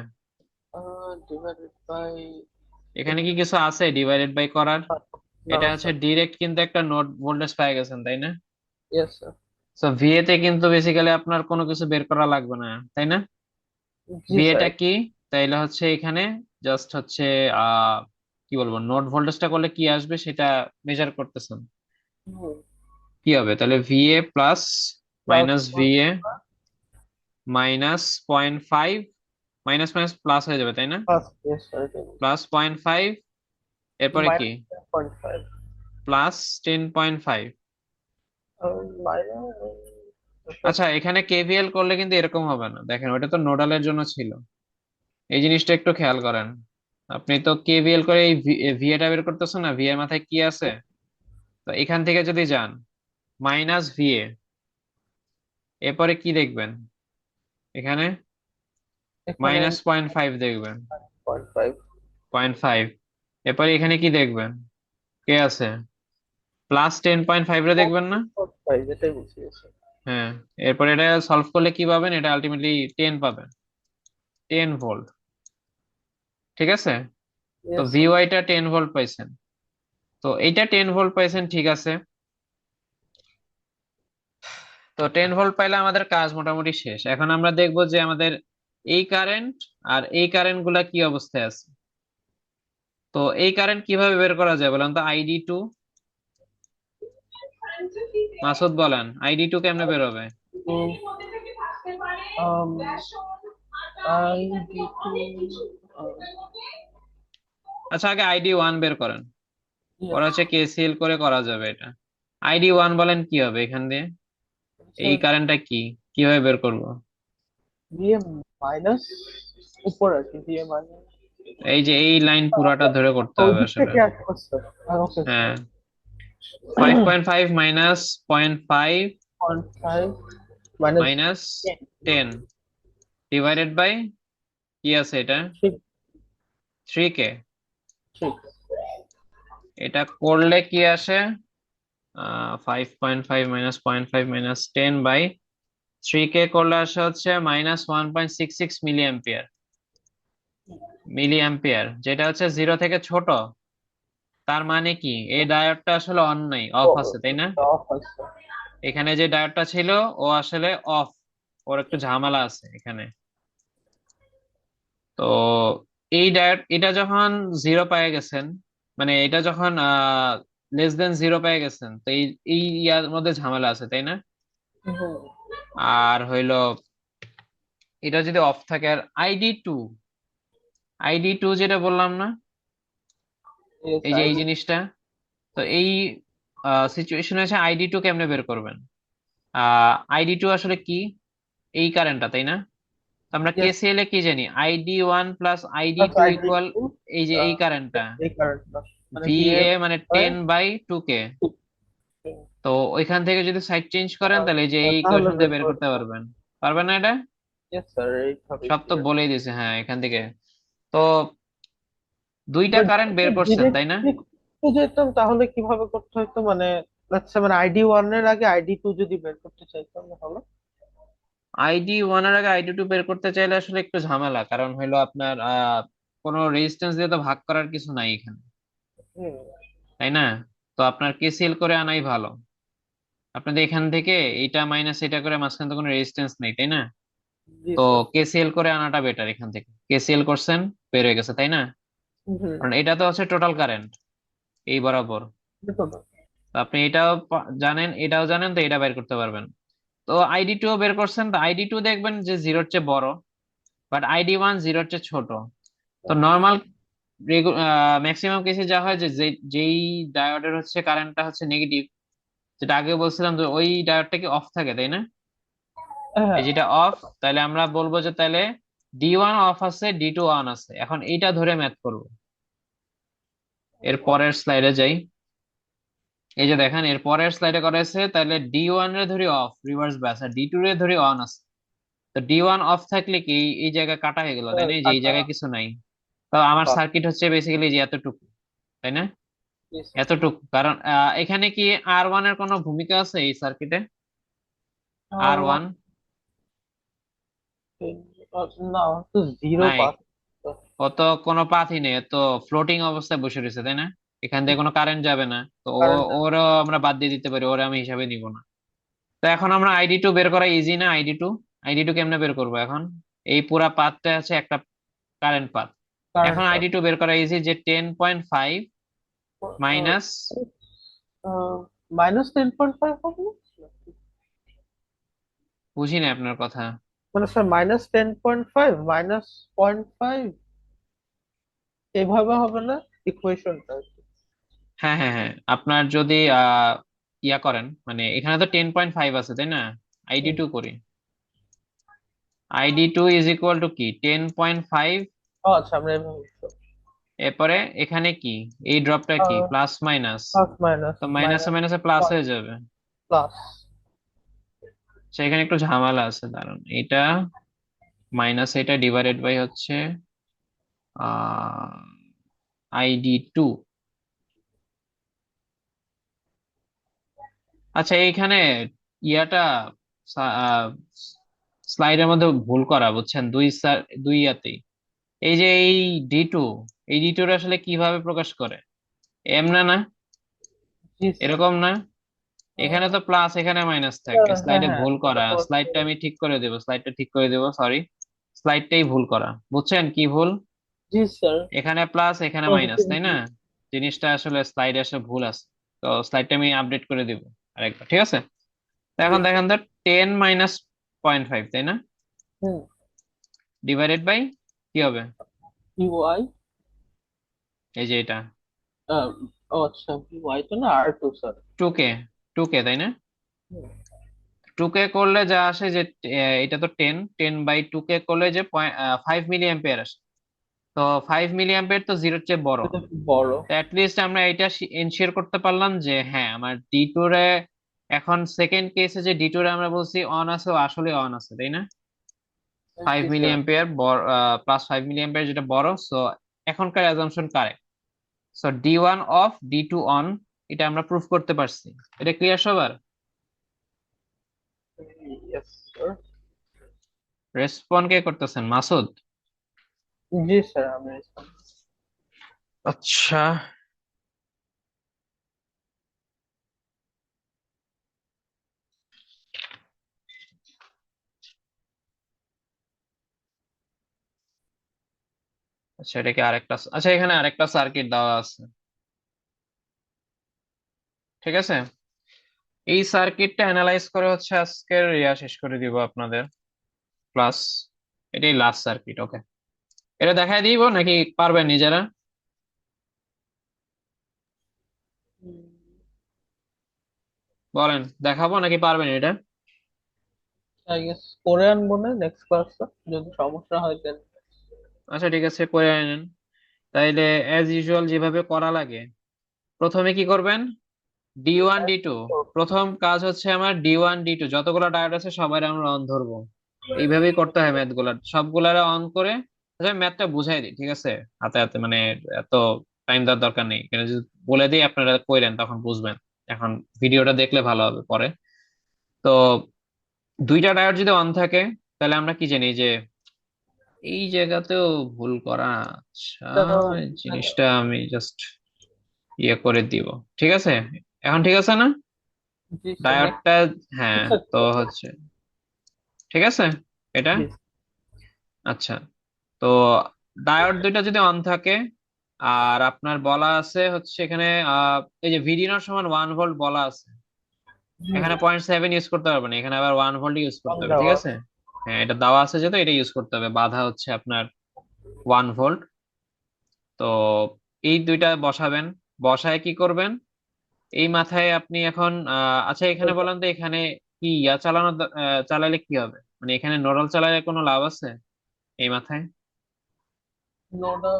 ডিভাইডেড বাই, এখানে কি কিছু আছে ডিভাইডেড বাই করার? না এটা হচ্ছে স্যার। ডিরেক্ট কিন্তু একটা নোড ভোল্টেজ পেয়ে গেছেন, তাই না? Yes sir. সো ভিএ তে কিন্তু বেসিক্যালি আপনার কোনো কিছু বের করা লাগবে না, তাই না? জি ভিএটা স্যার। কি? তাইলে হচ্ছে এখানে জাস্ট হচ্ছে আহ কি বলবো, নোড ভোল্টেজটা করলে কি আসবে সেটা মেজার করতেছেন। কি হবে তাহলে? VA plus plus minus VA minus 0.5, minus minus plus হয়ে যাবে তাই না? প্লাস ইয়েস স্যার, প্লাস 0.5, এরপরে কি? Minus 10.5, plus 10.5। মাইনাস আচ্ছা, এখানে কেভিএল করলে কিন্তু এরকম হবে না, দেখেন ওটা তো নোডালের জন্য ছিল। এই জিনিসটা একটু খেয়াল করেন। আপনি তো কেভিএল করে এই ভিএটা বের করতেছেন না, ভি এর মাথায় কি আছে? তো এখান থেকে যদি যান মাইনাস ভিএ, এরপরে কি দেখবেন? এখানে এখানে মাইনাস 0.5 দেখবেন। 0.5, 0.5, এরপরে এখানে কি দেখবেন? কে আছে? প্লাস 10.5 রে দেখবেন না? 0.5 এটাই বলছি স্যার। হ্যাঁ। এরপরে এটা সলভ করলে কি পাবেন? এটা আলটিমেটলি 10 পাবেন, 10 ভোল্ট। ঠিক আছে? তো ইয়েস স্যার। ভিওয়াইটা 10 ভোল্ট পাইছেন। তো এইটা 10 ভোল্ট পাইছেন, ঠিক আছে। তো 10 ভোল্ট পাইলে আমাদের কাজ মোটামুটি শেষ। এখন আমরা দেখবো যে আমাদের এই কারেন্ট আর এই কারেন্ট গুলা কি অবস্থায় আছে। তো এই কারেন্ট কিভাবে বের করা যায় বলেন তো? ID2, মাসুদ বলেন ID2 কেমনে বের হবে? আচ্ছা, আগে ID1 বের করেন, পরে হচ্ছে কেসিএল করে করা যাবে এটা। ID1 বলেন কি হবে এখান দিয়ে? এই কারেন্টটা কি, কিভাবে বের করব? ভিএম মাইনাস উপর আর কি, ভিএম মাইনাস এই যে এই লাইন পুরাটা ধরে করতে ওই হবে দিক আসলে। থেকে আসছে। ওকে হ্যাঁ, 5.5 minus 0.5 0.5 minus minus 10 divided by কি আছে এটা? 3, 3K। 3 এটা করলে কি আসে? 5.5 মাইনাস 0.5 মাইনাস 10 বাই 3K করলে আসে হচ্ছে মাইনাস 1.66 মিলি অ্যাম্পিয়ার। মিলি অ্যাম্পিয়ার যেটা হচ্ছে জিরো থেকে ছোট। তার মানে কি এই ডায়োডটা আসলে অন নাই, অফ আছে তাই না? অফ আছে। এখানে যে ডায়োডটা ছিল ও আসলে অফ, ওর একটু ঝামেলা আছে এখানে। তো এই ডায়োড এটা যখন জিরো পেয়ে গেছেন, মানে এটা যখন লেস দেন জিরো পেয়ে গেছেন, তো এই এই ইয়ার মধ্যে ঝামেলা আছে তাই না? আর হইলো এটা যদি অফ থাকে, আর আইডি টু যেটা বললাম না, এই যে এই জিনিসটা, তো এই সিচুয়েশনে আছে ID2 কেমনে বের করবেন? ID2 আসলে কি? এই কারেন্টটা তাই না? তো আমরা কেসিএল এ কি জানি? ID1 প্লাস ID2 ইকুয়াল এই যে এই কারেন্টটা, এই কারেন্টটা মানে VA ভিএম মানে 10/2K। তো ওইখান থেকে যদি সাইড চেঞ্জ করেন তাহলে এই যে এই তাহলে ইকুয়েশন দিয়ে বের বের করতে করতে হবে। পারবেন। পারবেন না এটা? ইয়েস স্যার, এইভাবে সব তো clear। বলেই দিছে, হ্যাঁ এখান থেকে। তো দুইটা কারেন্ট বের করছেন তাই না? ডিরেক্টলি করতে যেতাম তাহলে কিভাবে করতে হতো, মানে আচ্ছা, মানে ID1 এর আগে ID2 যদি বের করতে চাইতাম তাহলে? ID1 এর আগে ID2 বের করতে চাইলে আসলে একটু ঝামেলা, কারণ হলো আপনার কোনো রেজিস্ট্যান্স দিয়ে তো ভাগ করার কিছু নাই এখানে, হুম, তাই না? তো আপনার কেসিএল করে আনাই ভালো। আপনাদের এখান থেকে এইটা মাইনাস এটা করে মাঝখানে তো কোনো রেজিস্ট্যান্স নেই তাই না? জি তো স্যার। কেসিএল করে আনাটা বেটার। এখান থেকে কেসিএল করছেন, বের হয়ে গেছে তাই না? হুম, কারণ এটা তো হচ্ছে টোটাল কারেন্ট এই বরাবর। এটা তো তো আপনি এটাও জানেন, এটাও জানেন, তো এটা বের করতে পারবেন। তো ID2 বের করছেন, তো ID2 দেখবেন যে জিরোর চেয়ে বড়, বাট ID1 জিরোর চেয়ে ছোট। তো নর্মাল ম্যাক্সিমাম কেসে যা হয় যে যেই ডায়োডের হচ্ছে কারেন্টটা হচ্ছে নেগেটিভ, যেটা আগে বলছিলাম যে ওই ডায়োডটা কি অফ থাকে তাই না? হ্যাঁ। এই যেটা অফ, তাহলে আমরা বলবো যে তাহলে D1 অফ আছে, D2 অন আছে। এখন এইটা ধরে ম্যাথ করব। এর পরের স্লাইডে যাই। এই যে দেখেন এর পরের স্লাইডে করা আছে, তাহলে D1 রে ধরি অফ রিভার্স ব্যাস, আর D2 রে ধরি অন আছে। তো D1 অফ থাকলে কি এই জায়গায় কাটা হয়ে গেল তাই না? এই যে এই কাটা। জায়গায় কিছু নাই। তো আমার সার্কিট হচ্ছে বেসিক্যালি যে এতটুকু, তাই না? এতটুকু, কারণ এখানে কি R1 এর কোনো ভূমিকা আছে এই সার্কিটে? R1 না, তো জিরো নাই, পাস। অত কোনো পাথই নেই, তো ফ্লোটিং অবস্থায় বসে রয়েছে তাই না? এখান থেকে কোনো কারেন্ট যাবে না, তো কারেন্ট। ওরও আমরা বাদ দিয়ে দিতে পারি, ওরা আমি হিসাবে নিব না। তো এখন আমরা ID2 বের করা ইজি না? আইডি টু কেমনে বের করবো এখন? এই পুরা পাথটা আছে একটা কারেন্ট পাথ, এখন কারেন্ট আইডি টু বের করা ইজি, যে 10.5 মাইনাস, -10.5 হবে না? বুঝি না আপনার কথা। মানে স্যার -10.5 -0.5 এভাবে হবে না ইকুয়েশনটা? হ্যাঁ হ্যাঁ হ্যাঁ, আপনার যদি ইয়া করেন, মানে এখানে তো 10.5 আছে তাই না, আইডি টু করি। ID two is equal to কি 10.5, ও আচ্ছা, আমরা এভাবে এরপরে এখানে কি, এই ড্রপটা কি প্লাস মাইনাস, প্লাস মাইনাস তো মাইনাসে মাইনাস মাইনাসে প্লাস হয়ে যাবে। প্লাস। সেখানে একটু ঝামেলা আছে, কারণ এটা মাইনাস এটা ডিভাইডেড বাই হচ্ছে আইডি টু। আচ্ছা এইখানে ইয়াটা স্লাইডের মধ্যে ভুল করা, বুঝছেন, দুই ইয়াতেই। এই যে ডি টু এই ডি টুর আসলে কিভাবে প্রকাশ করে, এম না না, জি স্যার। এরকম না, এখানে তো প্লাস এখানে মাইনাস থাকে, হ্যাঁ স্লাইডে হ্যাঁ, ভুল এটা করা, তো হচ্ছে। স্লাইডটা আমি ঠিক করে দেবো, স্লাইডটা ঠিক করে দেবো, সরি, স্লাইডটাই ভুল করা, বুঝছেন কি ভুল, জি স্যার। এখানে প্লাস এখানে মাইনাস তাই না, জিনিসটা আসলে স্লাইডে আসলে ভুল আছে। তো স্লাইডটা আমি আপডেট করে দিব আরেকবার, ঠিক আছে। তো জি এখন স্যার। দেখেন তো 10 - 0.5 তাই না, হুম। ডিভাইডেড বাই কি হবে, ইউআই। এই যে এটা ও আচ্ছা, ইউআই তো না, আর2 স্যার। 2K, 2K তাই না, 2K করলে যা আসে যে এটা তো 10 10/2K করলে যে 5 মিলি অ্যাম্পিয়ার আসে। তো 5 মিলি অ্যাম্পিয়ার তো জিরোর চেয়ে বড়। এটা একটু বড়। তো অ্যাটলিস্ট আমরা এটা এনশিওর করতে পারলাম যে হ্যাঁ আমার ডি টুরে, এখন সেকেন্ড কেসে যে ডি টুরে আমরা বলছি অন আছে, ও আসলে অন আছে তাই না, ফাইভ জি milli sir. Ampere plus 5 milli ampere যেটা বড়, সো এখনকার assumption correct. So D1 off D2 on, এটা আমরা প্রুফ করতে পারছি। এটা ক্লিয়ার সবার? Yes sir. রেসপন্ড কে করতেছেন, মাসুদ? জি স্যার, আমি আচ্ছা, আচ্ছা এটা কি আরেকটা, আচ্ছা এখানে আরেকটা সার্কিট দেওয়া আছে, ঠিক আছে। এই সার্কিটটা অ্যানালাইজ করে হচ্ছে আজকের ইয়া শেষ করে দিব আপনাদের ক্লাস। এটাই লাস্ট সার্কিট, ওকে। এটা দেখাই দিব নাকি পারবেন নিজেরা, বলেন, দেখাবো নাকি পারবেন এটা? আই গেস করে আনবো না নেক্সট ক্লাসে, যদি সমস্যা হয় দেন। আচ্ছা ঠিক আছে, করে নেন তাইলে। অ্যাজ ইউজুয়াল যেভাবে করা লাগে, প্রথমে কি করবেন, D1 D2, প্রথম কাজ হচ্ছে আমার D1 D2 যতগুলো ডায়োড আছে সবাই আমরা অন ধরবো। এইভাবেই করতে হয় ম্যাথ গুলা, সবগুলারে অন করে। আচ্ছা ম্যাথটা বুঝাই দিই, ঠিক আছে, হাতে হাতে, মানে এত টাইম দেওয়ার দরকার নেই, কেন যদি বলে দিই আপনারা কইরেন তখন বুঝবেন। এখন ভিডিওটা দেখলে ভালো হবে পরে। তো দুইটা ডায়োড যদি অন থাকে, তাহলে আমরা কি জানি যে এই জায়গাতেও ভুল করা, আচ্ছা তো এই জিনিসটা আমি জাস্ট ইয়ে করে দিব, ঠিক আছে, এখন ঠিক আছে না জি স্যার, ডায়োডটা, হ্যাঁ। তো নেক্সট। হচ্ছে ঠিক আছে এটা, জি আচ্ছা। তো ডায়োড দুইটা যদি অন থাকে, আর আপনার বলা আছে হচ্ছে এখানে এই যে VD0 সমান 1 ভোল্ট বলা আছে, এখানে 0.7 ইউজ করতে পারবেন, এখানে আবার 1 ভোল্ট ইউজ করতে হবে, ঠিক আছে। হ্যাঁ এটা দেওয়া আছে যেহেতু এটা ইউজ করতে হবে, বাধা হচ্ছে আপনার 1 ভোল্ট। তো এই দুইটা বসাবেন, বসায় কি করবেন, এই মাথায় আপনি এখন আচ্ছা এখানে বলেন তো, এখানে কি ইয়া চালালে কি হবে, মানে এখানে নোডাল চালালে কোনো লাভ আছে এই মাথায়? নোডাল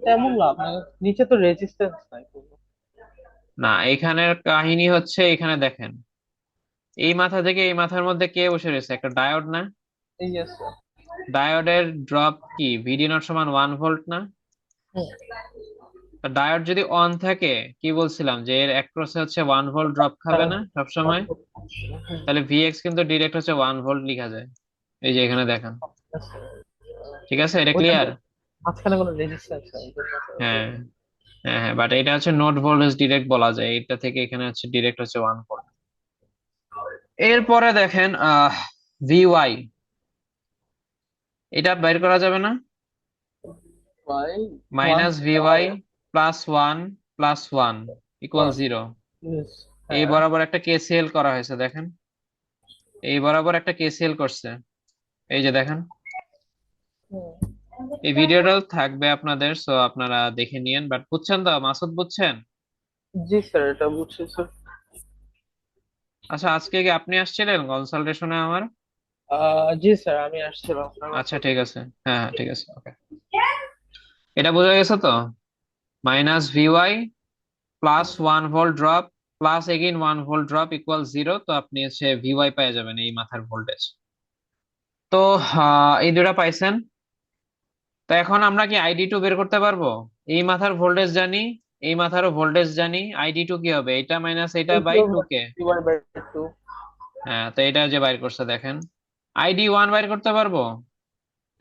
তেমন লাভ নাই, নিচে তো রেজিস্ট্যান্স নাই কোনো। না, এখানের কাহিনী হচ্ছে, এখানে দেখেন এই মাথা থেকে এই মাথার মধ্যে কে বসে রয়েছে, একটা ডায়োড না, ইয়েস স্যার। ডায়োডের ড্রপ কি VD0 সমান 1 ভোল্ট না। ডায়োড যদি অন থাকে, কি বলছিলাম যে এর অ্যাক্রসে হচ্ছে 1 ভোল্ট ড্রপ খাবে না সবসময়, তাহলে Vx কিন্তু ডিরেক্ট হচ্ছে 1 ভোল্ট লিখা যায়, এই যে এখানে দেখেন, ঠিক আছে, এটা ওইটা ক্লিয়ার? মাঝখানে কোনো রেজিস্ট্যান্স নাই, এই জন্য হ্যাঁ হ্যাঁ হ্যাঁ, বাট এটা হচ্ছে নোড ভোল্টেজ ডিরেক্ট বলা যায়, এটা থেকে এখানে হচ্ছে ডিরেক্ট হচ্ছে 1 ভোল্ট। এরপরে দেখেন Vy, এটা বের করা যাবে না, Y one minus VY plus one plus one equal zero. এই হ্যাঁ। বরাবর একটা কেসিএল করা হয়েছে দেখেন, এই বরাবর একটা কেসিএল করছে, এই যে দেখেন। হুম। এই ভিডিওটাও থাকবে আপনাদের, সো আপনারা দেখে নিয়েন। বাট বুঝছেন তো মাসুদ, বুঝছেন? জি স্যার, এটা বুঝছি স্যার। আচ্ছা, আজকে কি আপনি আসছিলেন কনসালটেশনে আমার? জি স্যার, আমি আসছিলাম আপনার আচ্ছা কাছে। ঠিক আছে, হ্যাঁ হ্যাঁ ঠিক আছে, ওকে। এটা বোঝা গেছে তো? Minus VY plus 1 volt drop plus again 1 volt drop equal zero, তো আপনি হচ্ছে ভিওয়াই পেয়ে যাবেন এই মাথার ভোল্টেজ। তো এই দুটা পাইছেন। তো এখন আমরা কি আইডি টু বের করতে পারবো? এই মাথার ভোল্টেজ জানি, এই মাথারও ভোল্টেজ জানি, আইডি টু কি হবে? এটা মাইনাস এটা by two K. Divide by two. হ্যাঁ, তো এটা যে বাইর করছে দেখেন, আইডি ওয়ান বাইর করতে পারবো?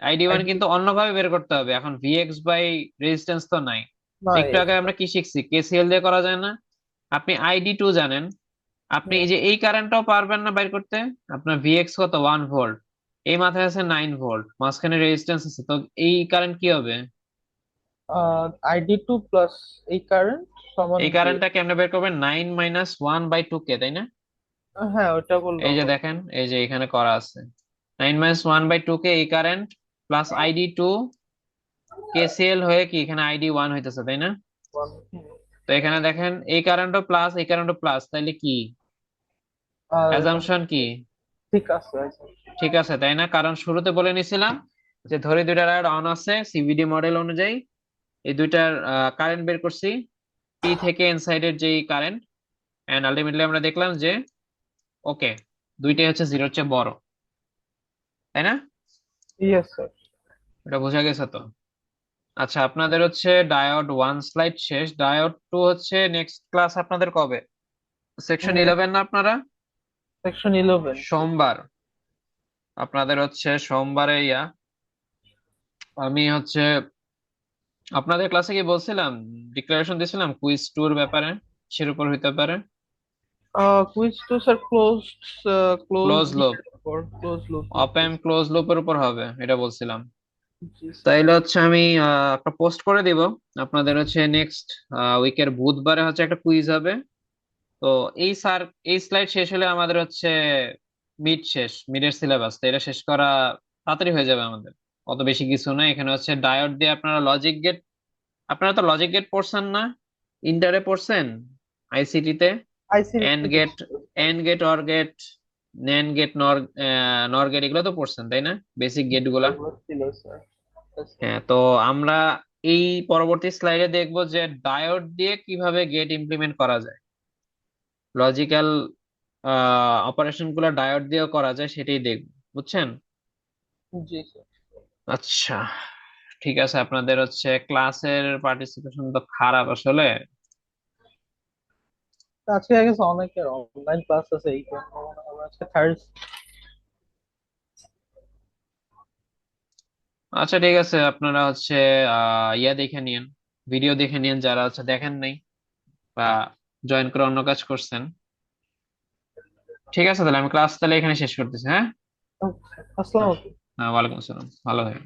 আইডি ওয়ান কিন্তু অন্যভাবে বের করতে হবে, এখন ভিএক্স বাই রেজিস্ট্যান্স তো নাই। নাই। একটু আগে আমরা কি শিখছি, কেসিএল দিয়ে করা যায় না? আপনি আইডি টু জানেন, আপনি এই যে এই কারেন্টটাও পারবেন না বাইর করতে। আপনার ভিএক্স কত? 1 ভোল্ট, এই মাথায় আছে 9 ভোল্ট, মাঝখানে রেজিস্ট্যান্স আছে, তো এই কারেন্ট কি হবে? আইডি টু প্লাস এই কারেন্ট সমান এই কি? কারেন্টটা কেমনে বের করবেন? 9 - 1/2 কে, তাই না? হ্যাঁ, ওটা বললো। এই যে দেখেন, এই যে এখানে করা আছে 9 - 1/2 কে এই কারেন্ট, প্লাস আইডি টু, কেসিএল হয়ে কি এখানে আইডি ওয়ান হইতেছে, তাই না? তো এখানে দেখেন এই কারেন্টও প্লাস এই কারেন্টও প্লাস, তাইলে কি আর অ্যাজাম্পশন কি? ঠিক আছে। ঠিক আছে তাই না? কারণ শুরুতে বলে নিছিলাম যে ধরে দুইটা রাড অন আছে সিভিডি মডেল অনুযায়ী, এই দুইটার কারেন্ট বের করছি, পি থেকে এন সাইডের যেই কারেন্ট, এন্ড আলটিমেটলি আমরা দেখলাম যে ওকে, দুইটাই হচ্ছে জিরোর চেয়ে বড়, তাই না? Yes sir. এটা বোঝা গেছে তো? আচ্ছা, আপনাদের হচ্ছে ডায়োড ওয়ান স্লাইড শেষ, ডায়োড টু হচ্ছে নেক্সট ক্লাস আপনাদের কবে? সেকশন 11 না আপনারা? সেকশন 11। সোমবার আপনাদের হচ্ছে সোমবারে আমি হচ্ছে আপনাদের ক্লাসে কি বলছিলাম, ডিক্লারেশন দিয়েছিলাম কুইজ টুর ব্যাপারে, সের উপর হইতে পারে। Quiz two sir closed. Close close loop, for close loop. Open and close লুপের উপর হবে এটা বলছিলাম। জি স্যার। তাইলে হচ্ছে আমি একটা পোস্ট করে দিব। আপনাদের হচ্ছে নেক্সট উইকের বুধবারে হচ্ছে একটা কুইজ হবে। তো এই স্যার, এই স্লাইড শেষ হলে আমাদের হচ্ছে মিড শেষ, মিডের সিলেবাস, তো এটা শেষ করা তাড়াতাড়ি হয়ে যাবে আমাদের। অত বেশি কিছু না, এখানে হচ্ছে ডায়োড দিয়ে আপনারা লজিক গেট, আপনারা তো লজিক গেট পড়ছেন না? ইন্টারে পড়ছেন আইসিটি তে? IC AND gate, AND gate, OR gate, NAND gate, NOR NOR gate, এগুলো তো পড়ছেন তাই না, বেসিক গেট গুলা? ছিল স্যার। হ্যাঁ, তো আমরা এই পরবর্তী স্লাইডে দেখবো যে ডায়োড দিয়ে কিভাবে গেট ইমপ্লিমেন্ট করা যায়, লজিক্যাল অপারেশন গুলো ডায়োড দিয়েও করা যায়, সেটাই দেখবো। বুঝছেন? জি স্যার। আচ্ছা ঠিক আছে, আপনাদের হচ্ছে ক্লাসের পার্টিসিপেশন তো খারাপ আসলে। আজকে গেছে অনেকের অনলাইন ক্লাস আছে, এই জন্য মনে হয় আজকে থার্ড। আচ্ছা ঠিক আছে, আপনারা হচ্ছে ইয়া দেখে নিন, ভিডিও দেখে নিন যারা হচ্ছে দেখেন নাই বা জয়েন করে অন্য কাজ করছেন। ঠিক আছে, তাহলে আমি ক্লাস তাহলে এখানে শেষ করতেছি, হ্যাঁ? আসসালামু আলাইকুম। ওয়ালাইকুম আসসালাম, ভালো থাকেন।